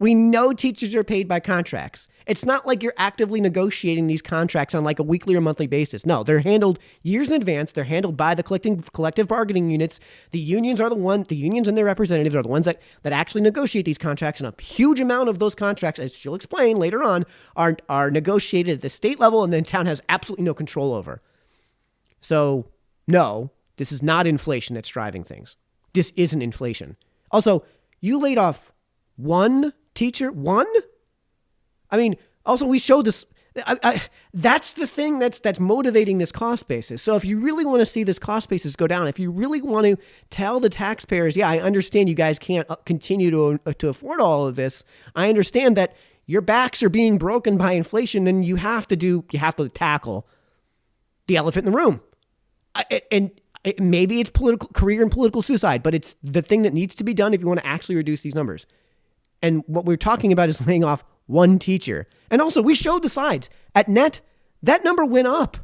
We know teachers are paid by contracts. It's not like you're actively negotiating these contracts on like a weekly or monthly basis. No, they're handled years in advance. They're handled by the collective bargaining units. The unions and their representatives are the ones that actually negotiate these contracts. And a huge amount of those contracts, as she'll explain later on, are negotiated at the state level, and then town has absolutely no control over. So no, this is not inflation that's driving things. This isn't inflation. Also, you laid off one teacher? One? I mean, also we showed this. That's the thing that's motivating this cost basis. So if you really want to see this cost basis go down, if you really want to tell the taxpayers, yeah, I understand you guys can't continue to afford all of this. I understand that your backs are being broken by inflation, and you have to tackle the elephant in the room. Maybe it's career and political suicide, but it's the thing that needs to be done if you want to actually reduce these numbers. And what we're talking about is laying off one teacher. And also, we showed the slides. At net, that number went up.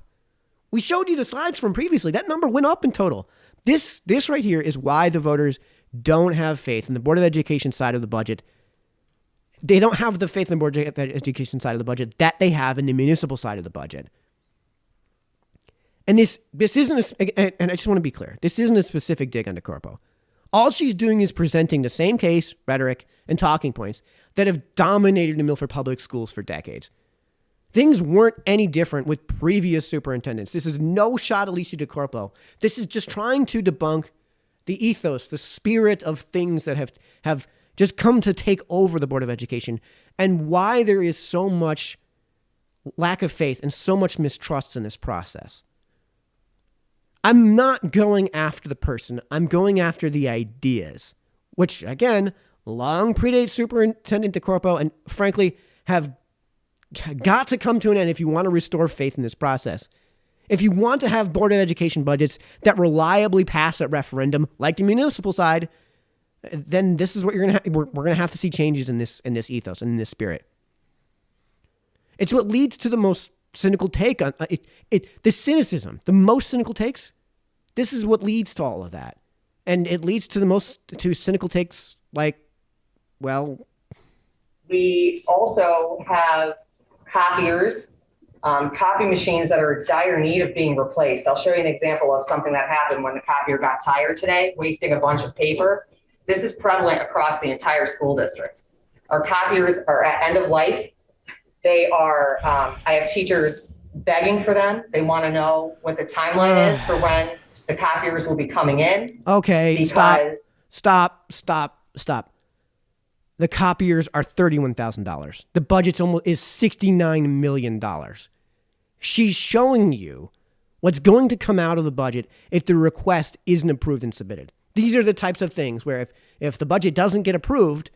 We showed you the slides from previously. That number went up in total. This right here is why the voters don't have faith in the Board of Education side of the budget. They don't have the faith in the Board of Education side of the budget that they have in the municipal side of the budget. And this isn't, and I just want to be clear, this isn't a specific dig on DeCorpo. All she's doing is presenting the same case, rhetoric, and talking points that have dominated the Milford Public Schools for decades. Things weren't any different with previous superintendents. This is no shot at Alicia DeCorpo. This is just trying to debunk the ethos, the spirit of things that have just come to take over the Board of Education, and why there is so much lack of faith and so much mistrust in this process. I'm not going after the person. I'm going after the ideas, which, again, long predate Superintendent DeCorpo and, frankly, have got to come to an end if you want to restore faith in this process. If you want to have Board of Education budgets that reliably pass at referendum, like the municipal side, then this is what you're going to we're going to have to see changes in this ethos and in this spirit. It's what leads to the most cynical take on the cynicism, the most cynical takes. This is what leads to all of that. And it leads to cynical takes like, well, we also have copiers, copy machines that are in dire need of being replaced. I'll show you an example of something that happened when the copier got tired today, wasting a bunch of paper. This is prevalent across the entire school district. Our copiers are at end of life. They are, I have teachers begging for them. They want to know what the timeline is for when the copiers will be coming in. Okay, stop. The copiers are $31,000. The budget's is $69 million. She's showing you what's going to come out of the budget if the request isn't approved and submitted. These are the types of things where if the budget doesn't get approved,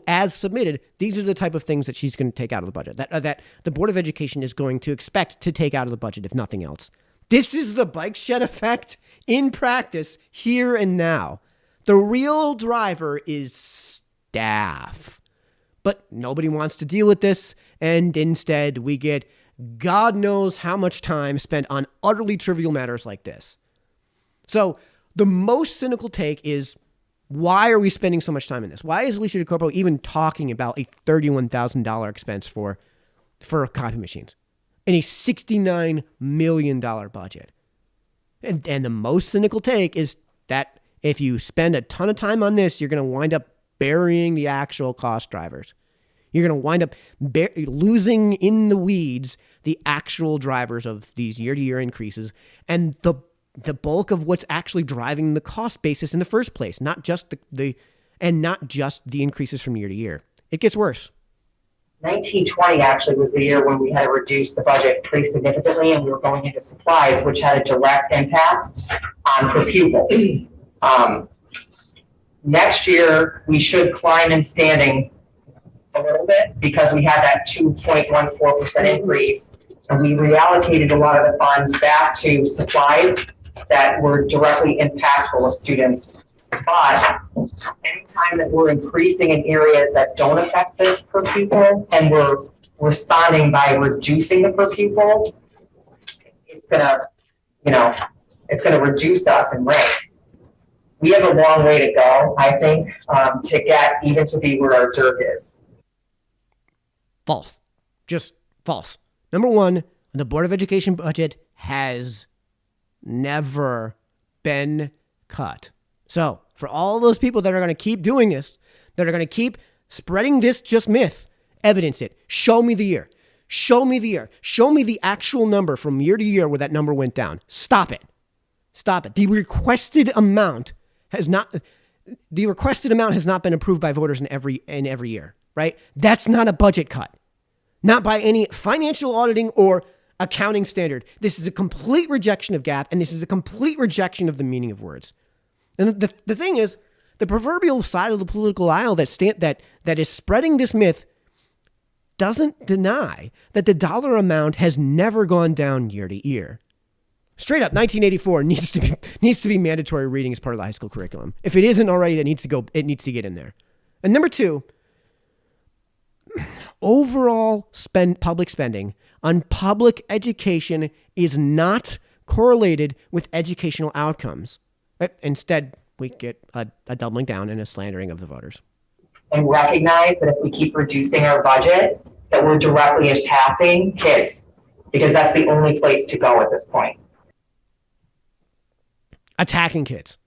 as submitted, these are the type of things that she's going to take out of the budget, that the Board of Education is going to expect to take out of the budget, if nothing else. This is the bike shed effect in practice here and now. The real driver is staff. But nobody wants to deal with this, and instead we get God knows how much time spent on utterly trivial matters like this. So the most cynical take is, why are we spending so much time in this? Why is Alicia DeCorpo even talking about a $31,000 expense for copy machines in a $69 million budget? And the most cynical take is that if you spend a ton of time on this, you're going to wind up burying the actual cost drivers. You're going to wind up losing in the weeds the actual drivers of these year-to-year increases and the bulk of what's actually driving the cost basis in the first place, not just the increases from year to year. It gets worse. 1920 actually was the year when we had to reduce the budget pretty significantly, and we were going into supplies, which had a direct impact on per pupil. Next year, we should climb in standing a little bit because we had that 2.14% increase, and we reallocated a lot of the funds back to supplies that were directly impactful of students. But anytime that we're increasing in areas that don't affect this per pupil, and we're responding by reducing the per pupil, it's gonna, it's gonna reduce us in rank. We have a long way to go, I think, to get even to be where our DIRG is. False. Just false. Number one, the Board of Education budget has never been cut. So for all those people that are going to keep doing this, that are going to keep spreading this just myth, evidence it. Show me the year. Show me the year. Show me the actual number from year to year where that number went down. Stop it. Stop it. The requested amount has not been approved by voters in every year, right? That's not a budget cut. Not by any financial auditing or accounting standard. This is a complete rejection of GAAP, and this is a complete rejection of the meaning of words. And the thing is, the proverbial side of the political aisle that is spreading this myth doesn't deny that the dollar amount has never gone down year to year. Straight up, 1984 needs to be mandatory reading as part of the high school curriculum. If it isn't already, it needs to get in there. And number two, overall public spending on public education is not correlated with educational outcomes. Instead, we get a doubling down and a slandering of the voters. And recognize that if we keep reducing our budget, that we're directly impacting kids, because that's the only place to go at this point. Attacking kids.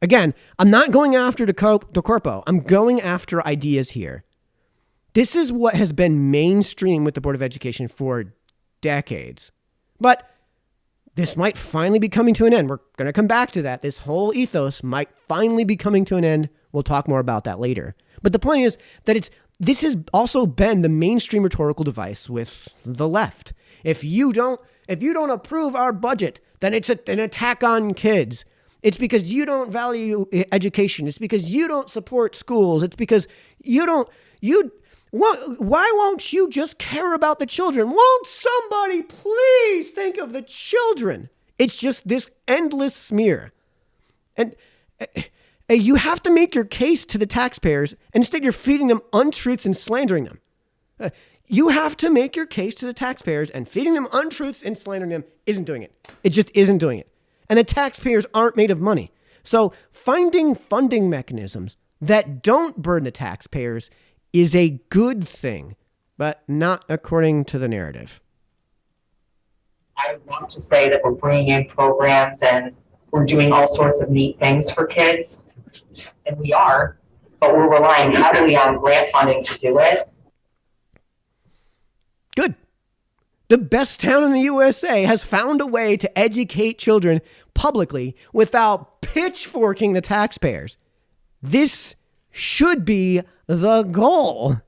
Again, I'm not going after the corpo. I'm going after ideas here. This is what has been mainstream with the Board of Education for decades. But this might finally be coming to an end. We're going to come back to that. This whole ethos might finally be coming to an end. We'll talk more about that later. But the point is that this has also been the mainstream rhetorical device with the left. If you don't approve our budget, then it's an attack on kids. It's because you don't value education. It's because you don't support schools. It's because why won't you just care about the children? Won't somebody please think of the children? It's just this endless smear. And you have to make your case to the taxpayers, and instead you're feeding them untruths and slandering them. You have to make your case to the taxpayers, and feeding them untruths and slandering them isn't doing it. It just isn't doing it. And the taxpayers aren't made of money. So finding funding mechanisms that don't burden the taxpayers is a good thing, but not according to the narrative. I would love to say that we're bringing in programs and we're doing all sorts of neat things for kids, and we are, but we're relying heavily on grant funding to do it. Good. The best town in the USA has found a way to educate children publicly without pitchforking the taxpayers. This should be the goal.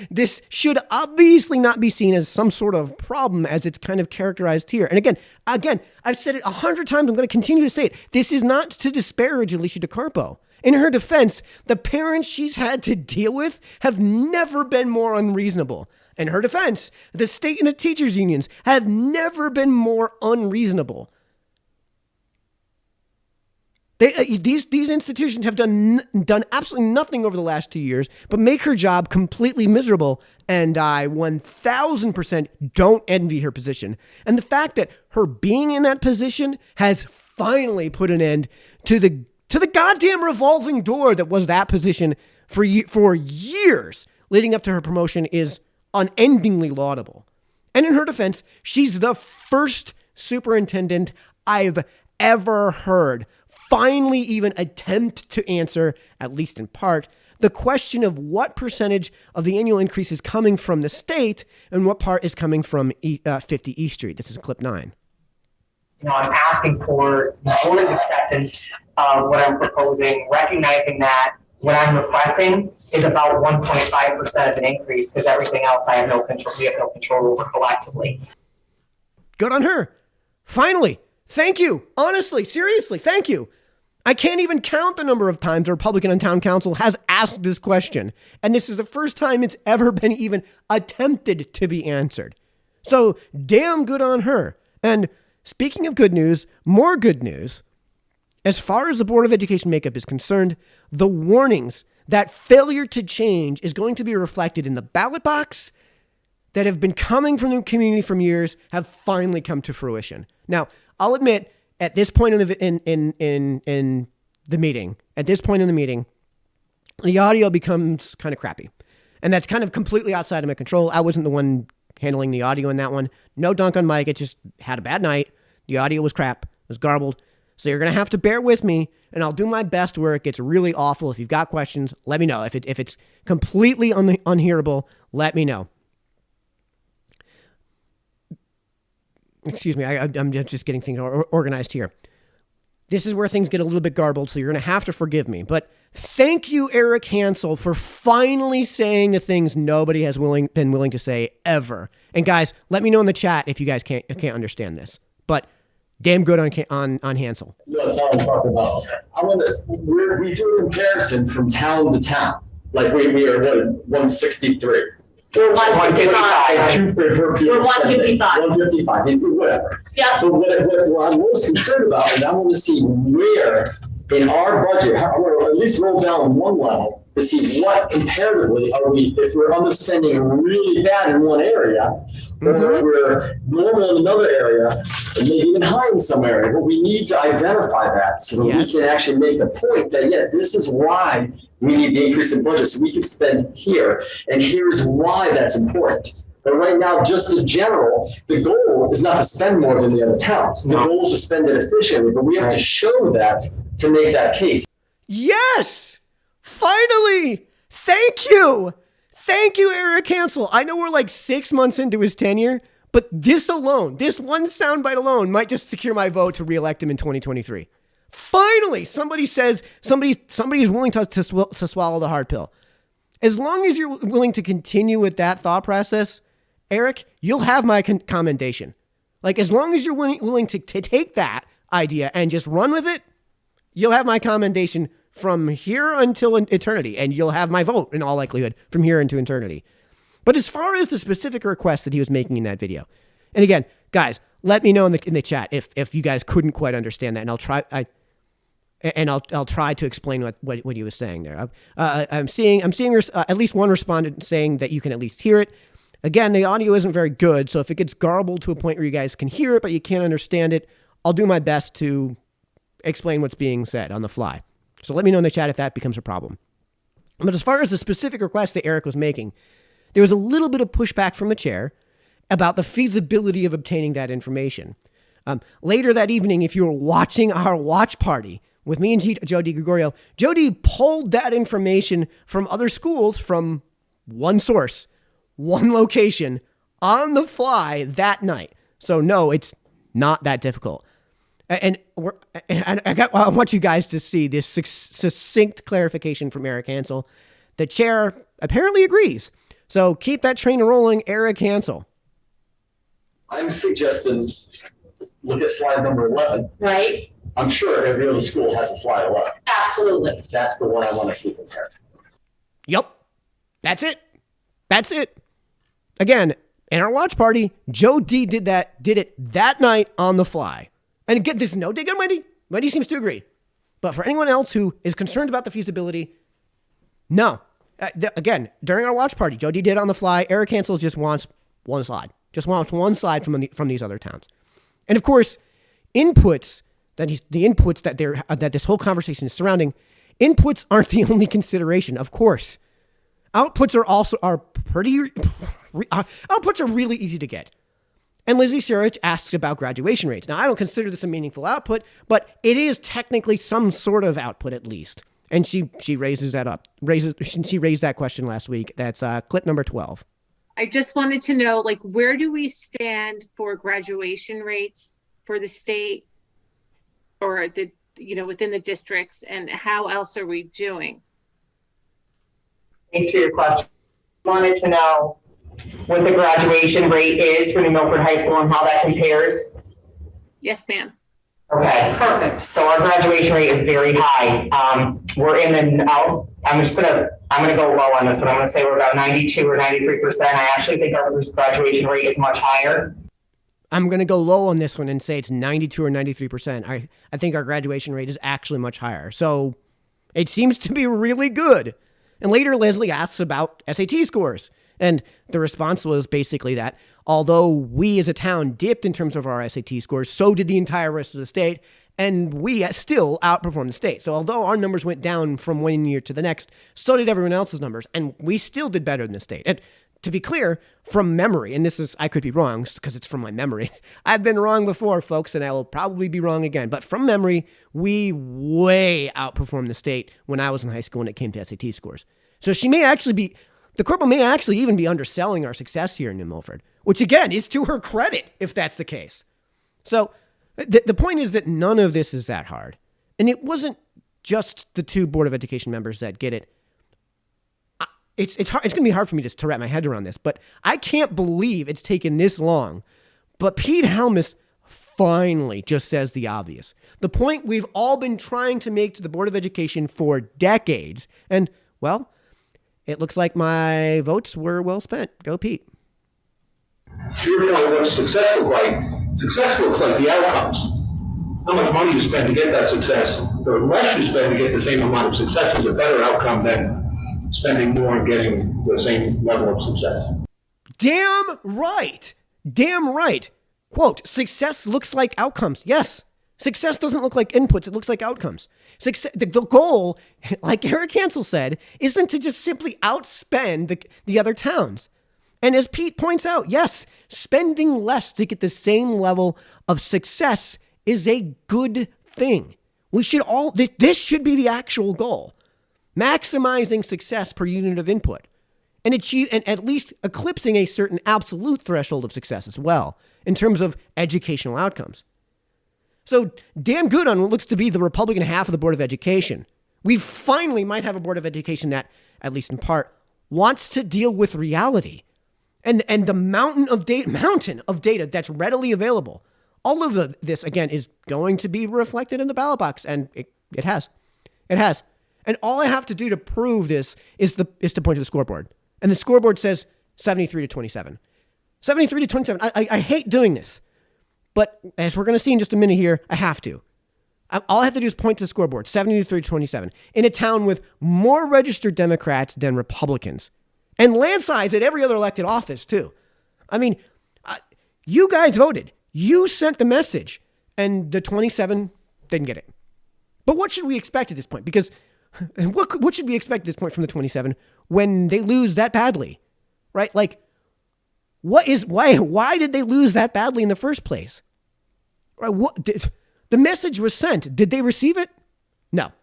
This should obviously not be seen as some sort of problem as it's kind of characterized here. And again, I've said it 100 times. I'm going to continue to say it. This is not to disparage Alicia DeCarpo. In her defense, the parents she's had to deal with have never been more unreasonable. In her defense, the state and the teachers unions have never been more unreasonable. These institutions have done absolutely nothing over the last 2 years but make her job completely miserable, and I 1,000% don't envy her position. And the fact that her being in that position has finally put an end to the goddamn revolving door that was that position for years leading up to her promotion is unendingly laudable. And in her defense, she's the first superintendent I've ever heard finally even attempt to answer, at least in part, the question of what percentage of the annual increase is coming from the state and what part is coming from 50 East Street. This is clip 9. I'm asking for the board's acceptance of what I'm proposing, recognizing that what I'm requesting is about 1.5% of an increase, because everything else we have no control over collectively. Good on her. Finally. Thank you. Honestly, seriously, thank you. I can't even count the number of times a Republican on town council has asked this question. And this is the first time it's ever been even attempted to be answered. So damn good on her. And speaking of good news, more good news. As far as the Board of Education makeup is concerned, the warnings that failure to change is going to be reflected in the ballot box that have been coming from the community for years have finally come to fruition. Now, I'll admit, at this point in the meeting, the audio becomes kind of crappy. And that's kind of completely outside of my control. I wasn't the one handling the audio in that one. No dunk on Mike. It just had a bad night. The audio was crap. It was garbled. So you're going to have to bear with me, and I'll do my best where it gets really awful. If you've got questions, let me know. If it's completely unhearable, let me know. Excuse me, I'm just getting things organized here. This is where things get a little bit garbled, so you're going to have to forgive me. But thank you, Eric Hansel, for finally saying the things nobody has been willing to say ever. And guys, let me know in the chat if you guys can't understand this. But damn good on Hansel. That's all I'm talking about. We do a comparison from town to town. Like we are 163. We're 155. We're 155. 155, whatever. Yeah. But what I'm most concerned about is I want to see where in our budget, or at least roll down one level to see what comparatively are we, if we're underspending really bad in one area, or if we're normal in another area, and maybe even high in some area. But we need to identify that so that we can actually make the point that, yeah, this is why we need the increase in budget, so we can spend here, and here's why that's important. But right now, just in general, the goal is not to spend more than the other towns. The goal is to spend it efficiently, but we have to show that to make that case. Yes! Finally! Thank you! Thank you, Eric Hansel. I know we're like 6 months into his tenure, but this alone, this one soundbite alone might just secure my vote to reelect him in 2023. Finally, somebody says, somebody is willing to swallow the hard pill. As long as you're willing to continue with that thought process, Eric, you'll have my commendation. Like, as long as you're willing to take that idea and just run with it, you'll have my commendation from here until eternity, and you'll have my vote in all likelihood from here into eternity. But as far as the specific request that he was making in that video, and again, guys, let me know in the chat if you guys couldn't quite understand that, and I'll try to explain what he was saying there. I'm seeing at least one respondent saying that you can at least hear it. Again, the audio isn't very good, so if it gets garbled to a point where you guys can hear it but you can't understand it, I'll do my best to explain what's being said on the fly. So let me know in the chat if that becomes a problem. But as far as the specific request that Eric was making, there was a little bit of pushback from the chair about the feasibility of obtaining that information. Later that evening, if you were watching our watch party with me and Joe DiGregorio, Joe D pulled that information from other schools from one source, one location, on the fly that night. So no, it's not that difficult. And I want you guys to see this succinct clarification from Eric Hansel. The chair apparently agrees. So keep that train rolling, Eric Hansel. I'm suggesting, look at slide number 11. Right? I'm sure every other school has a slide 11. Absolutely. That's the one I want to see compared. Yep. That's it. Again, in our watch party, Joe D did it that night on the fly. And get this, no dig on Mighty. Mighty seems to agree. But for anyone else who is concerned about the feasibility, no. Again, during our watch party, Joe D did it on the fly. Eric Hansel just wants one slide. Just wants one slide from these other towns. And of course, inputs that this whole conversation is surrounding, inputs aren't the only consideration, of course. Outputs are really easy to get. And Lizzie Surich asks about graduation rates. Now, I don't consider this a meaningful output, but it is technically some sort of output at least. And she raises that up. She raised that question last week. That's clip number 12. I just wanted to know, like, where do we stand for graduation rates for the state or within the districts, and how else are we doing? Thanks for your question. Wanted to know what the graduation rate is for New Milford High School and how that compares. Yes, ma'am. Okay, perfect. So our graduation rate is very high. We're in the, I'm gonna go low on this, but I'm gonna say we're about 92 or 93%. I actually think our graduation rate is much higher. I'm going to go low on this one and say it's 92 or 93%. I think our graduation rate is actually much higher. So it seems to be really good. And later, Leslie asks about SAT scores. And the response was basically that although we as a town dipped in terms of our SAT scores, so did the entire rest of the state. And we still outperformed the state. So although our numbers went down from one year to the next, so did everyone else's numbers. And we still did better than the state. And to be clear, from memory, and I could be wrong because it's from my memory. I've been wrong before, folks, and I will probably be wrong again. But from memory, we way outperformed the state when I was in high school when it came to SAT scores. So the corporal may actually even be underselling our success here in New Milford, which again is to her credit if that's the case. So the point is that none of this is that hard. And it wasn't just the two Board of Education members that get it. It's hard. It's going to be hard for me just to wrap my head around this, but I can't believe it's taken this long. But Pete Helmus finally just says the obvious. The point we've all been trying to make to the Board of Education for decades. And, well, it looks like my votes were well spent. Go, Pete. To your point, what's success look like? Success looks like the outcomes. How much money you spend to get that success. The less you spend to get the same amount of success is a better outcome than spending more and getting the same level of success. Damn right. Damn right. Quote, success looks like outcomes. Yes. Success doesn't look like inputs. It looks like outcomes. The goal, like Eric Hansel said, isn't to just simply outspend the other towns. And as Pete points out, yes, spending less to get the same level of success is a good thing. This should be the actual goal. Maximizing success per unit of input and at least eclipsing a certain absolute threshold of success as well in terms of educational outcomes. So damn good on what looks to be the Republican half of the Board of Education. We finally might have a Board of Education that, at least in part, wants to deal with reality and the mountain of data that's readily available. All of this, again, is going to be reflected in the ballot box, and it has. And all I have to do to prove this is to point to the scoreboard. And the scoreboard says 73 to 27. 73 to 27. I hate doing this. But as we're going to see in just a minute here, I have to. All I have to do is point to the scoreboard, 73 to 27, in a town with more registered Democrats than Republicans. And landslides at every other elected office, too. I mean, you guys voted. You sent the message. And the 27 didn't get it. But what should we expect at this point? Because what should we expect at this point from the 27 when they lose that badly, right? Like, why did they lose that badly in the first place? Right? The message was sent. Did they receive it? No.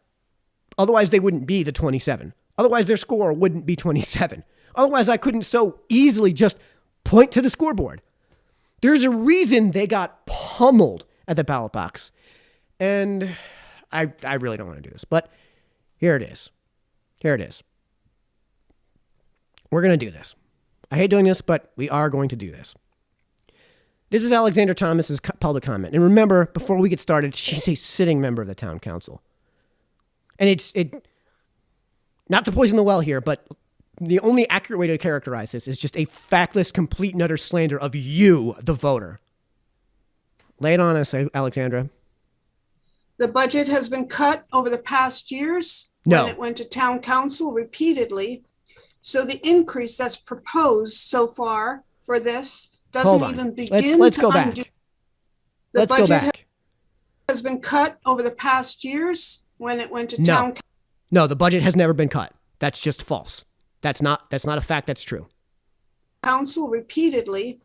Otherwise, they wouldn't be the 27. Otherwise, their score wouldn't be 27. Otherwise, I couldn't so easily just point to the scoreboard. There's a reason they got pummeled at the ballot box. And I really don't want to do this, but here it is. We're going to do this. I hate doing this, but we are going to do this. This is Alexandra Thomas's public comment. And remember, before we get started, she's a sitting member of the town council. And it's not to poison the well here, but the only accurate way to characterize this is just a factless, complete and utter slander of you, the voter. Lay it on us, Alexandra. The budget has been cut over the past years No. when it went to town council repeatedly. So the increase that's proposed so far for this doesn't even begin Let's to go back. undo. Let's go back. Has been cut over the past years when it went to town No, the budget has never been cut. That's just false. That's not a fact. That's true. council repeatedly.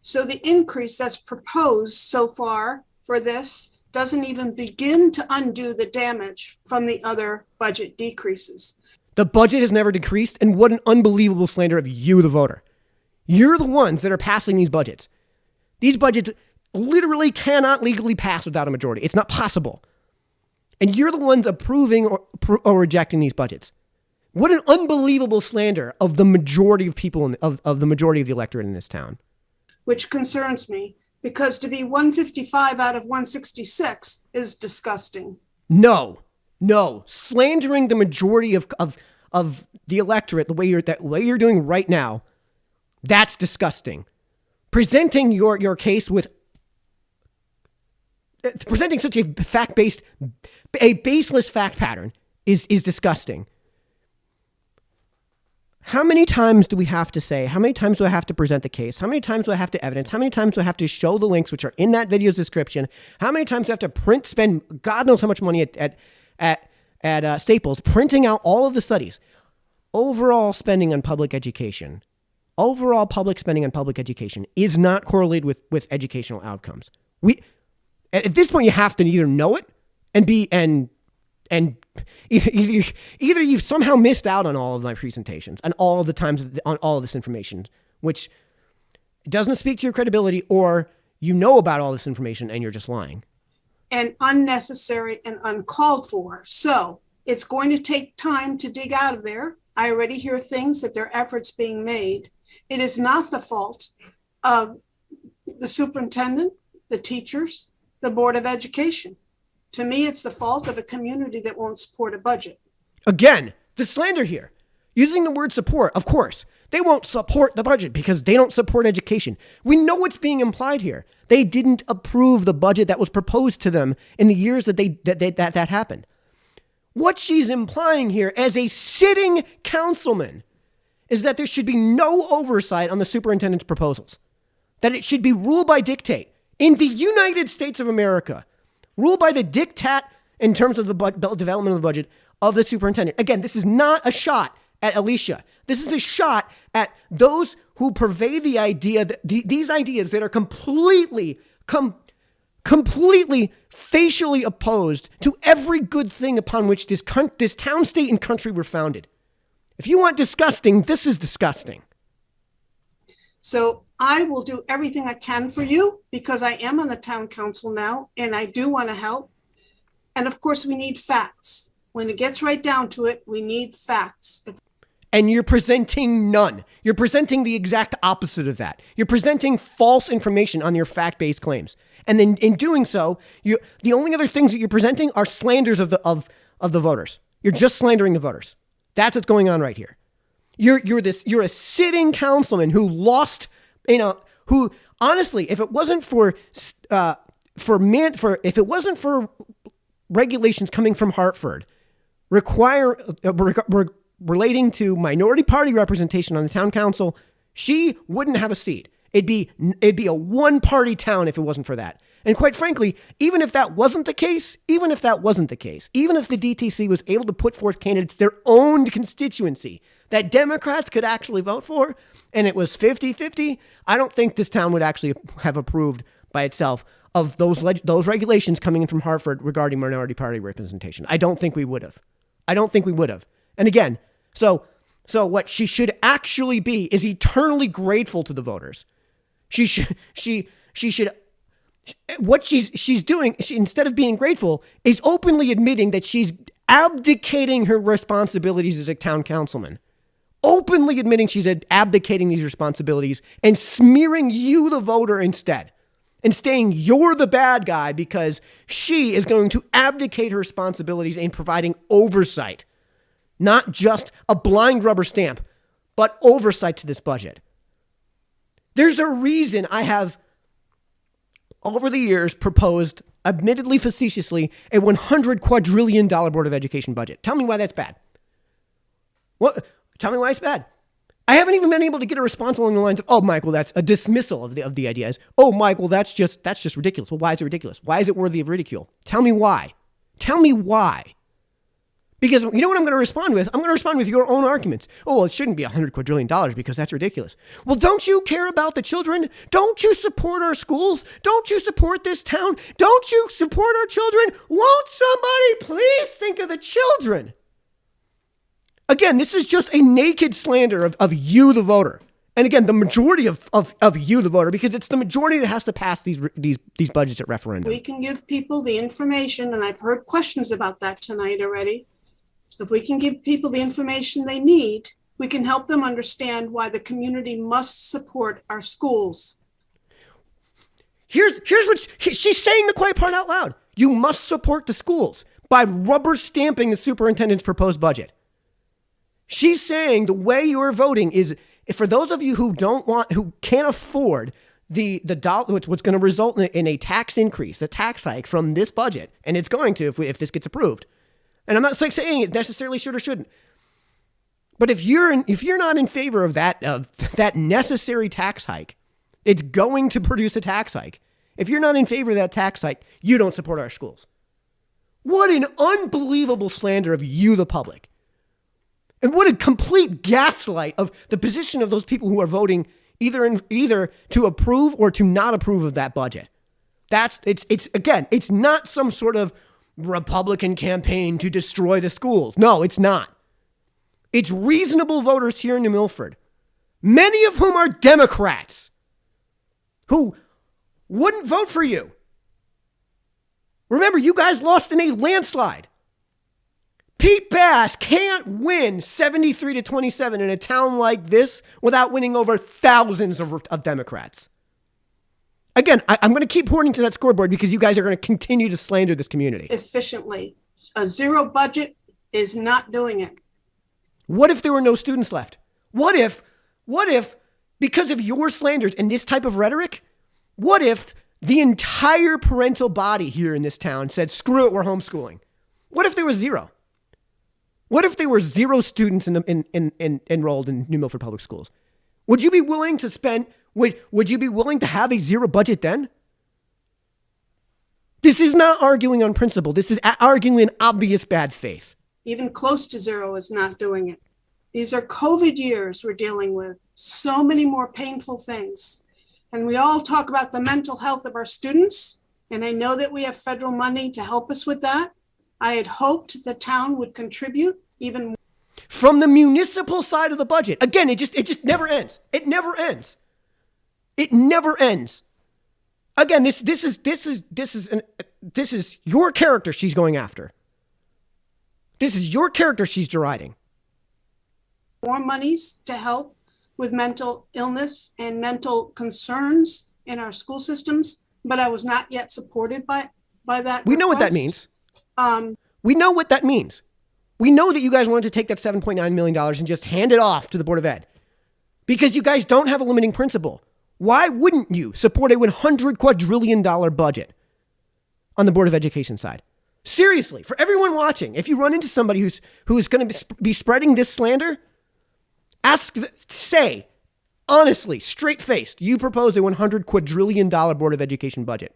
So the increase that's proposed so far for this doesn't even begin to undo the damage from the other budget decreases. The budget has never decreased, and what an unbelievable slander of you, the voter. You're the ones that are passing these budgets. These budgets literally cannot legally pass without a majority. It's not possible. And you're the ones approving or rejecting these budgets. What an unbelievable slander of the majority of people, of the majority of the electorate in this town. Which concerns me. Because to be 155 out of 166 is disgusting. No. Slandering the majority of the electorate the way you're doing right now, that's disgusting. Presenting your case with presenting such a baseless fact pattern is disgusting. How many times do we have to say? How many times do I have to present the case? How many times do I have to evidence? How many times do I have to show the links which are in that video's description? How many times do I have to spend God knows how much money at Staples printing out all of the studies? Overall spending on public education, overall public spending on public education is not correlated with educational outcomes. At this point, you have to either know it and either you've somehow missed out on all of my presentations and all of the times on all of this information, which doesn't speak to your credibility, or you know about all this information and you're just lying. And unnecessary and uncalled for. So it's going to take time to dig out of there. I already hear things that there are efforts being made. It is not the fault of the superintendent, the teachers, the Board of Education. To me, it's the fault of a community that won't support a budget. Again, the slander here. Using the word support, of course. They won't support the budget because they don't support education. We know what's being implied here. They didn't approve the budget that was proposed to them in the years that happened. What she's implying here as a sitting councilman is that there should be no oversight on the superintendent's proposals. That it should be ruled by dictate. In the United States of America, ruled by the diktat in terms of the development of the budget of the superintendent. Again, this is not a shot at Alicia. This is a shot at those who purvey the idea that these ideas that are completely facially opposed to every good thing upon which this town, state, and country were founded. If you want disgusting, this is disgusting. So I will do everything I can for you because I am on the town council now and I do want to help. And of course, we need facts. When it gets right down to it, we need facts. And you're presenting none. You're presenting the exact opposite of that. You're presenting false information on your fact-based claims. And then in doing so, the only other things that you're presenting are slanders of the voters. You're just slandering the voters. That's what's going on right here. You're a sitting councilman who lost, who honestly, if it wasn't for regulations coming from Hartford relating to minority party representation on the town council, she wouldn't have a seat. It'd be a one-party town if it wasn't for that. And quite frankly, even if that wasn't the case, even if the DTC was able to put forth candidates their own constituency that Democrats could actually vote for, and it was 50-50, I don't think this town would actually have approved by itself of those regulations coming in from Hartford regarding minority party representation. I don't think we would have. And again, so what she should actually be is eternally grateful to the voters. She should. What she's doing, instead of being grateful, is openly admitting that she's abdicating her responsibilities as a town councilman. Openly admitting she's abdicating these responsibilities and smearing you, the voter, instead. And saying you're the bad guy because she is going to abdicate her responsibilities in providing oversight. Not just a blind rubber stamp, but oversight to this budget. There's a reason I have, over the years, proposed, admittedly facetiously, a $100 quadrillion Board of Education budget. Tell me why that's bad. What? Tell me why it's bad. I haven't even been able to get a response along the lines of, "Oh, Michael, that's a dismissal of the ideas." "Oh, Michael, that's just ridiculous." Well, why is it ridiculous? Why is it worthy of ridicule? Tell me why. Because you know what I'm going to respond with? I'm going to respond with your own arguments. "Oh, well, it shouldn't be $100 quadrillion because that's ridiculous." Well, don't you care about the children? Don't you support our schools? Don't you support this town? Don't you support our children? Won't somebody please think of the children? Again, this is just a naked slander of you, the voter. And again, the majority of you, the voter, because it's the majority that has to pass these budgets at referendum. We can give people the information, and I've heard questions about that tonight already. If we can give people the information they need, we can help them understand why the community must support our schools. Here's what she's saying, the quiet part out loud. You must support the schools by rubber stamping the superintendent's proposed budget. She's saying the way you're voting is, for those of you who can't afford the dollar, what's going to result in a tax increase, a tax hike from this budget, and it's going to if this gets approved. And I'm not saying it necessarily should or shouldn't. But if you're not in favor of that necessary tax hike, it's going to produce a tax hike. If you're not in favor of that tax hike, you don't support our schools. What an unbelievable slander of you, the public. And what a complete gaslight of the position of those people who are voting either to approve or to not approve of that budget. It's not some sort of Republican campaign to destroy the schools. No, it's not. It's reasonable voters here in New Milford, many of whom are Democrats, who wouldn't vote for you. Remember, you guys lost in a landslide. Pete Bass can't win 73-27 in a town like this without winning over thousands of Democrats. Again, I'm going to keep pointing to that scoreboard because you guys are going to continue to slander this community. Efficiently. A zero budget is not doing it. What if there were no students left? What if, because of your slanders and this type of rhetoric, what if the entire parental body here in this town said, screw it, we're homeschooling? What if there was zero? What if there were zero students enrolled in New Milford Public Schools? Would you be willing to spend, would you be willing to have a zero budget then? This is not arguing on principle. This is arguing in obvious bad faith. Even close to zero is not doing it. These are COVID years we're dealing with. So many more painful things. And we all talk about the mental health of our students. And I know that we have federal money to help us with that. I had hoped the town would contribute even more. From the municipal side of the budget. Again, it just never ends. It never ends. It never ends. Again, this is your character she's going after. This is your character she's deriding. More monies to help with mental illness and mental concerns in our school systems, but I was not yet supported by that. We know what that means. We know what that means. We know that you guys wanted to take that $7.9 million and just hand it off to the Board of Ed because you guys don't have a limiting principle. Why wouldn't you support a $100 quadrillion budget on the Board of Education side? Seriously, for everyone watching, if you run into somebody who's going to be spreading this slander, say, honestly, straight-faced, you propose a $100 quadrillion Board of Education budget.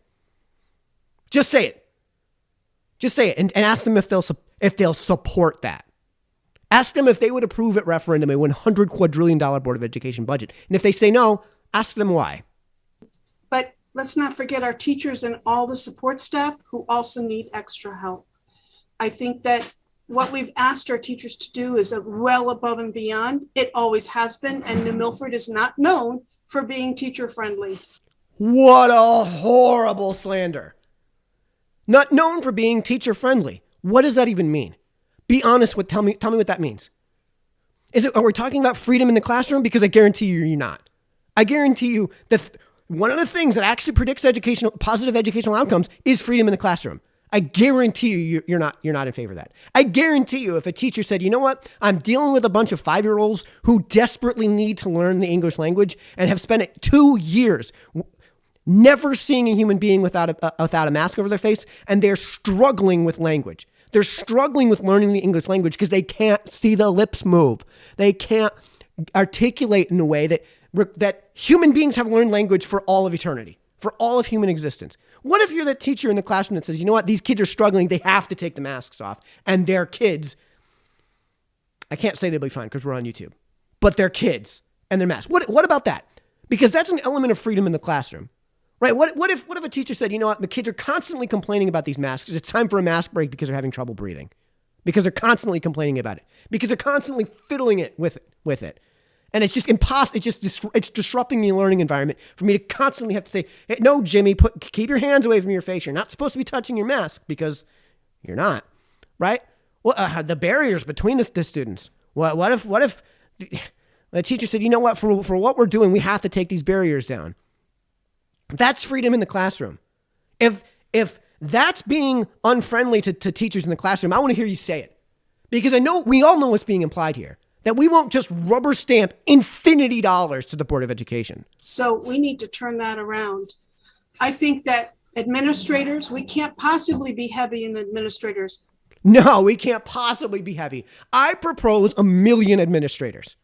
Just say it. Just say it and ask them if they'll support that. Ask them if they would approve at referendum a $100 quadrillion Board of Education budget. And if they say no, ask them why. But let's not forget our teachers and all the support staff who also need extra help. I think that what we've asked our teachers to do is well above and beyond. It always has been, and New Milford is not known for being teacher friendly. What a horrible slander. Not known for being teacher friendly. What does that even mean? Be honest with, tell me what that means. Are we talking about freedom in the classroom? Because I guarantee you're not. I guarantee you that one of the things that actually predicts positive educational outcomes is freedom in the classroom. I guarantee you're not in favor of that. I guarantee you if a teacher said, you know what, I'm dealing with a bunch of 5-year-olds who desperately need to learn the English language and have spent 2 years never seeing a human being without a mask over their face, and they're struggling with language. They're struggling with learning the English language because they can't see the lips move. They can't articulate in a way that human beings have learned language for all of eternity, for all of human existence. What if you're the teacher in the classroom that says, you know what, these kids are struggling, they have to take the masks off, and they're kids. I can't say they'll be fine because we're on YouTube, but they're kids and they're masks. What about that? Because that's an element of freedom in the classroom. Right? What if a teacher said, you know what, the kids are constantly complaining about these masks. It's time for a mask break because they're having trouble breathing. Because they're constantly complaining about it. Because they're constantly fiddling it with it. And it's just impossible. It's disrupting the learning environment for me to constantly have to say, hey, no, Jimmy, keep your hands away from your face. You're not supposed to be touching your mask because you're not. Right? Well, the barriers between the students. What if the teacher said, you know what, for what we're doing, we have to take these barriers down. That's freedom in the classroom. If that's being unfriendly to teachers in the classroom, I want to hear you say it. Because I know we all know what's being implied here. That we won't just rubber stamp infinity dollars to the Board of Education. So we need to turn that around. I think that administrators, we can't possibly be heavy in administrators. No, we can't possibly be heavy. I propose 1 million administrators.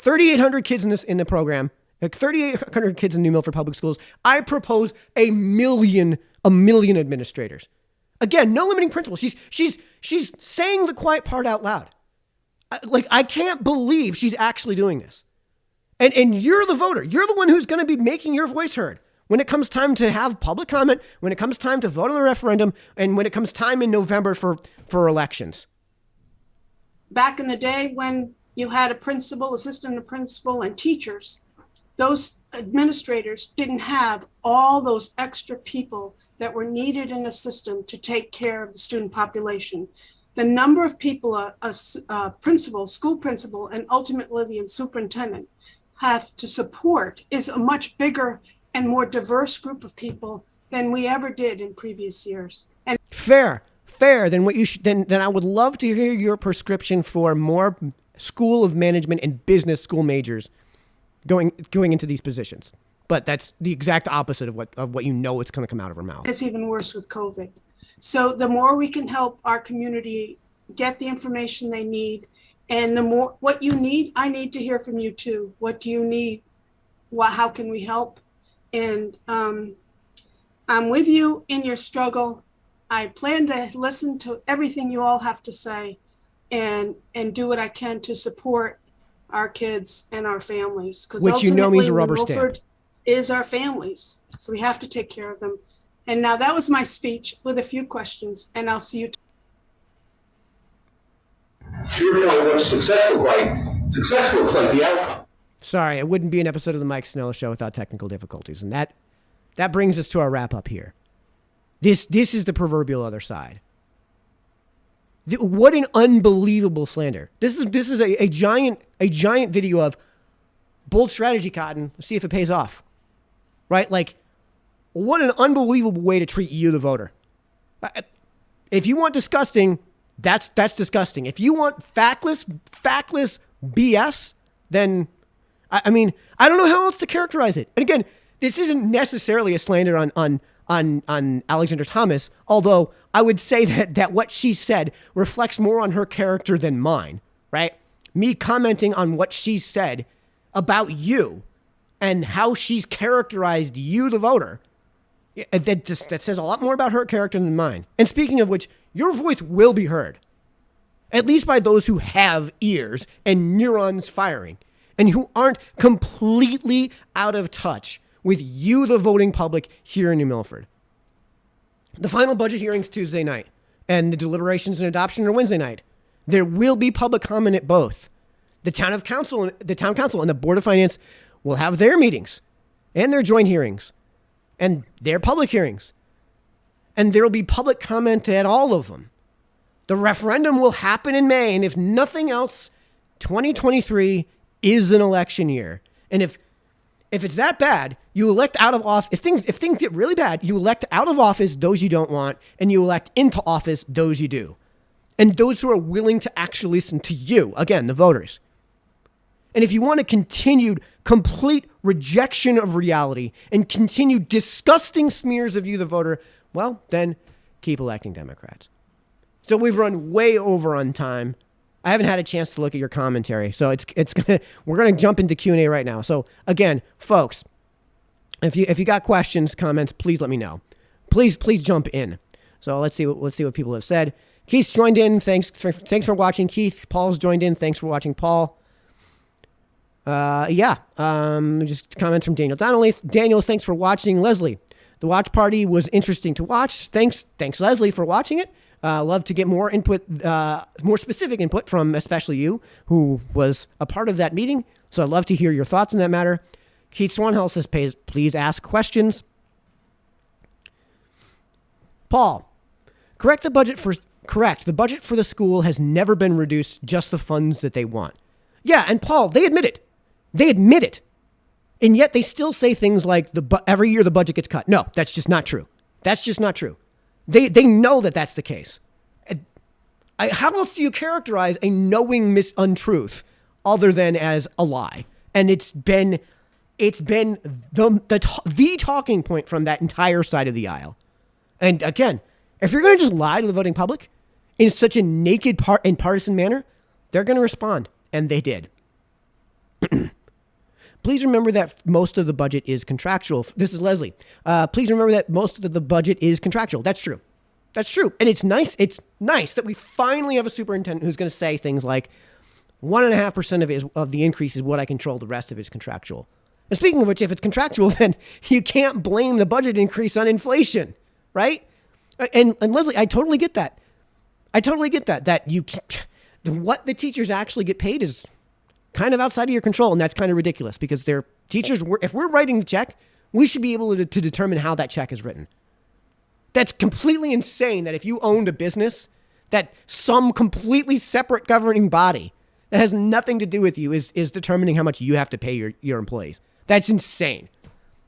3,800 kids in the program, like 3,800 kids in New Milford Public Schools. I propose 1 million administrators. Again, no limiting principle. She's saying the quiet part out loud. I can't believe she's actually doing this. And you're the voter. You're the one who's going to be making your voice heard when it comes time to have public comment, when it comes time to vote on the referendum, and when it comes time in November for elections. Back in the day when you had a principal, assistant principal, and teachers, those administrators didn't have all those extra people that were needed in the system to take care of the student population. The number of people a principal, school principal, and ultimately a superintendent have to support is a much bigger and more diverse group of people than we ever did in previous years. And fair. Then what you should then I would love to hear your prescription for more School of Management and Business school majors going into these positions. But that's the exact opposite of what you know it's going to come out of her mouth. it's even worse with COVID. So the more we can help our community get the information they need, and the more what you need, I need to hear from you too. What do you need? How can we help? And I'm with you in your struggle. I plan to listen to everything you all have to say and do what I can to support our kids and our families. Because which you know means a rubber stamp. Milford is our families. So we have to take care of them. And now that was my speech with a few questions, and I'll see you. To your point, what success looks like? Success looks like the outcome. Sorry, it wouldn't be an episode of the Mike Sennello Show without technical difficulties. And that brings us to our wrap up here. This is the proverbial other side. What an unbelievable slander. This is a giant video of bold strategy, Cotton. Let's see if it pays off. Right? Like, what an unbelievable way to treat you, the voter. If you want disgusting, that's disgusting. If you want factless BS, then I mean, I don't know how else to characterize it. And again, this isn't necessarily a slander on Alexander Thomas, although I would say that what she said reflects more on her character than mine, right? Me commenting on what she said about you and how she's characterized you, the voter, that says a lot more about her character than mine. And speaking of which, your voice will be heard, at least by those who have ears and neurons firing and who aren't completely out of touch with you, the voting public here in New Milford. The final budget hearings Tuesday night and the deliberations and adoption are Wednesday night. There will be public comment at both. The town council and the Board of Finance will have their meetings and their joint hearings and their public hearings. And there will be public comment at all of them. The referendum will happen in May. And if nothing else, 2023 is an election year. And if it's that bad, you elect out of office. If things get really bad, you elect out of office those you don't want, and you elect into office those you do. And those who are willing to actually listen to you, again, the voters. And if you want a continued, complete rejection of reality and continued disgusting smears of you, the voter, well, then keep electing Democrats. So we've run way over on time. I haven't had a chance to look at your commentary, so we're gonna jump into Q&A right now. So again, folks, if you got questions, comments, please let me know. Please jump in. So let's see what people have said. Keith's joined in. Thanks for watching, Keith. Paul's joined in. Thanks for watching, Paul. Just comments from Daniel Donnelly. Daniel, thanks for watching. Leslie, the watch party was interesting to watch. Thanks, Leslie, for watching it. Love to get more input, more specific input from especially you, who was a part of that meeting. So I'd love to hear your thoughts on that matter. Keith Swanhill says, please ask questions. Paul, correct. The budget for the school has never been reduced, just the funds that they want. Yeah, and Paul, they admit it. And yet they still say things like every year the budget gets cut. No, that's just not true. That's just not true. They know that that's the case. How else do you characterize a knowing untruth other than as a lie? And it's been the talking point from that entire side of the aisle. And again, if you're going to just lie to the voting public in such a naked and partisan manner, they're going to respond. And they did. Please remember that most of the budget is contractual. This is Leslie. Please remember that most of the budget is contractual. That's true. That's true. And it's nice. It's nice that we finally have a superintendent who's going to say things like 1.5% of the increase is what I control. The rest of it is contractual. And speaking of which, if it's contractual, then you can't blame the budget increase on inflation, right? And Leslie, I totally get that. That what the teachers actually get paid is kind of outside of your control. And that's kind of ridiculous because they're teachers. If we're writing the check, we should be able to determine how that check is written. That's completely insane that if you owned a business, that some completely separate governing body that has nothing to do with you is determining how much you have to pay your employees. That's insane.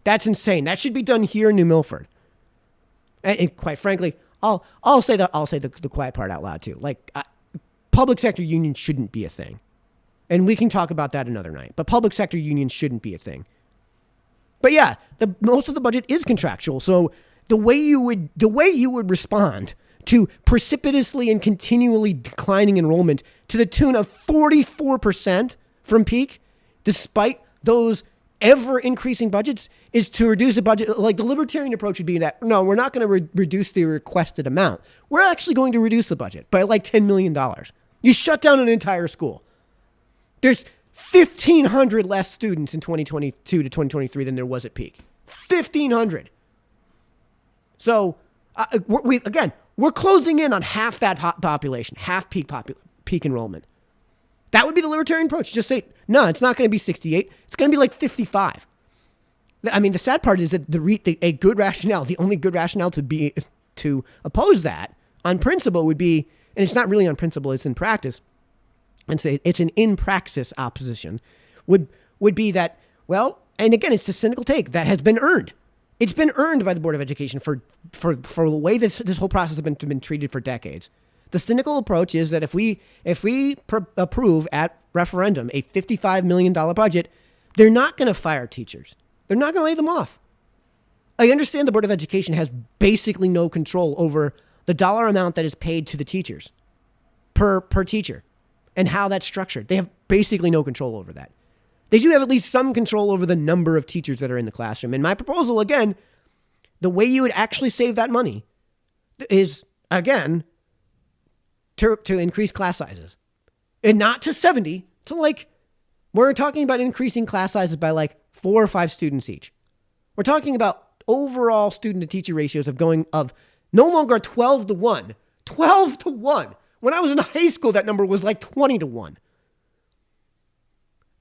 That's insane. That should be done here in New Milford. And quite frankly, I'll say the quiet part out loud too. Like public sector unions shouldn't be a thing. And we can talk about that another night. But public sector unions shouldn't be a thing. But yeah, most of the budget is contractual. So the way you would respond to precipitously and continually declining enrollment to the tune of 44% from peak, despite those ever increasing budgets, is to reduce a budget. Like the libertarian approach would be that, no, we're not going to reduce the requested amount. We're actually going to reduce the budget by like $10 million. You shut down an entire school. There's 1,500 less students in 2022 to 2023 than there was at peak. 1,500. So we're closing in on half that population, half peak enrollment. That would be the libertarian approach. Just say, no, it's not going to be 68. It's going to be like 55. I mean, the sad part is that a good rationale, the only good rationale to oppose that on principle would be, and it's not really on principle, it's in practice, and say it's an in praxis opposition, would be that, well, and again, it's the cynical take that has been earned. It's been earned by the Board of Education for the way this whole process has been treated for decades. The cynical approach is that if we approve at referendum a $55 million budget, they're not going to fire teachers. They're not going to lay them off. I understand the Board of Education has basically no control over the dollar amount that is paid to the teachers per teacher and how that's structured. They have basically no control over that. They do have at least some control over the number of teachers that are in the classroom. And my proposal, again, the way you would actually save that money is, again, to increase class sizes. And not to 70, to we're talking about increasing class sizes by 4 or 5 students each. We're talking about overall student to teacher ratios of no longer 12 to 1. 12 to 1. When I was in high school, that number was 20 to 1.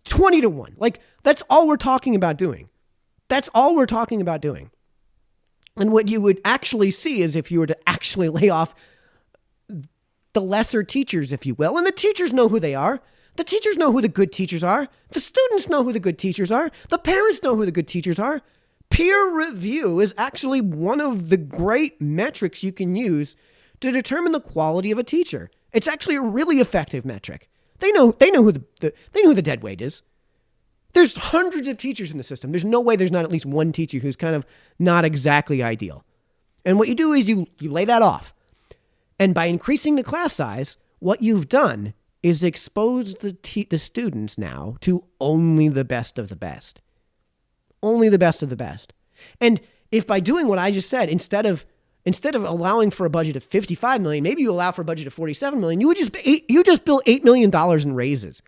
20 to 1. That's all we're talking about doing. That's all we're talking about doing. And what you would actually see is if you were to actually lay off the lesser teachers, if you will, and the teachers know who they are. The teachers know who the good teachers are. The students know who the good teachers are. The parents know who the good teachers are. Peer review is actually one of the great metrics you can use to determine the quality of a teacher. It's actually a really effective metric. They know who the dead weight is. There's hundreds of teachers in the system. There's no way there's not at least one teacher who's kind of not exactly ideal. And what you do is you lay that off. And by increasing the class size, what you've done is expose the students now to only the best of the best. Only the best of the best. And if by doing what I just said, instead of allowing for a budget of $55 million, maybe you allow for a budget of $47 million, you just bill $8 million in raises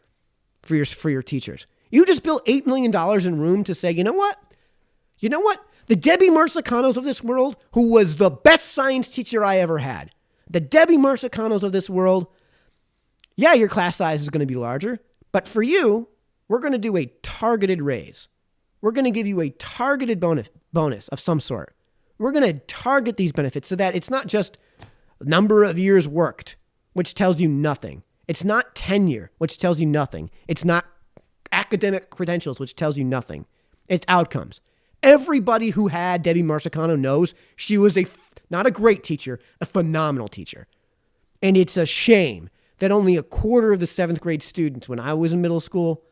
for your teachers. You just bill $8 million in room to say, you know what? The Debbie Marcicanos of this world, who was the best science teacher I ever had, the Debbie Marcicanos of this world, yeah, your class size is going to be larger, but for you, we're going to do a targeted raise. We're going to give you a targeted bonus of some sort. We're going to target these benefits so that it's not just number of years worked, which tells you nothing. It's not tenure, which tells you nothing. It's not academic credentials, which tells you nothing. It's outcomes. Everybody who had Debbie Marsicano knows she was not a great teacher, a phenomenal teacher. And it's a shame that only a quarter of the 7th grade students when I was in middle school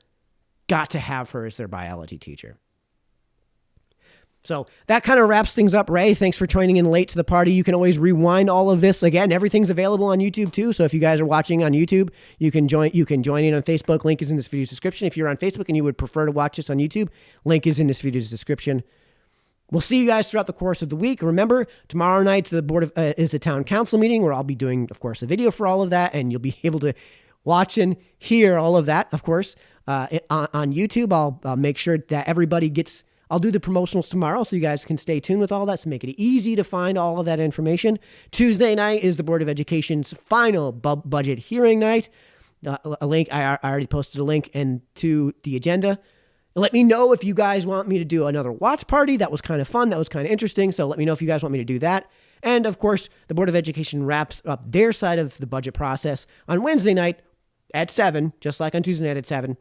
got to have her as their biology teacher. So that kind of wraps things up. Ray, thanks for joining in late to the party. You can always rewind all of this. Again, everything's available on YouTube too. So if you guys are watching on YouTube, you can join in on Facebook. Link is in this video's description. If you're on Facebook and you would prefer to watch this on YouTube, link is in this video's description. We'll see you guys throughout the course of the week. Remember, tomorrow night the is the town council meeting where I'll be doing, of course, a video for all of that, and you'll be able to watch and hear all of that, of course, on YouTube. I'll make sure that everybody gets. I'll do the promotionals tomorrow so you guys can stay tuned with all that, so make it easy to find all of that information. Tuesday night is the Board of Education's final budget hearing night. A link, I already posted a link to the agenda. Let me know if you guys want me to do another watch party. That was kind of fun. That was kind of interesting. So let me know if you guys want me to do that. And of course, the Board of Education wraps up their side of the budget process on Wednesday night at 7, just like on Tuesday night at 7.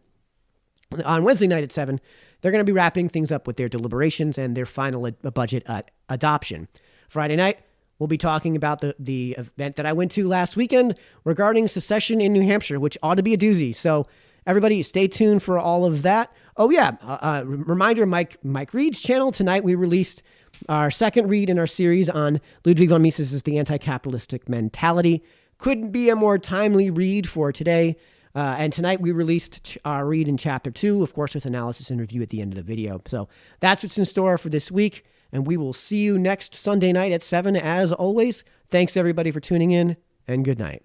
On Wednesday night at 7, they're going to be wrapping things up with their deliberations and their final budget adoption. Friday night, we'll be talking about the event that I went to last weekend regarding secession in New Hampshire, which ought to be a doozy. So everybody stay tuned for all of that. Oh yeah, reminder, Mike Reed's channel. Tonight we released our second read in our series on Ludwig von Mises' The Anti-Capitalistic Mentality. Couldn't be a more timely read for today. And tonight we released our read in chapter 2, of course, with analysis and review at the end of the video. So that's what's in store for this week. And we will see you next Sunday night at 7, as always. Thanks everybody for tuning in, and good night.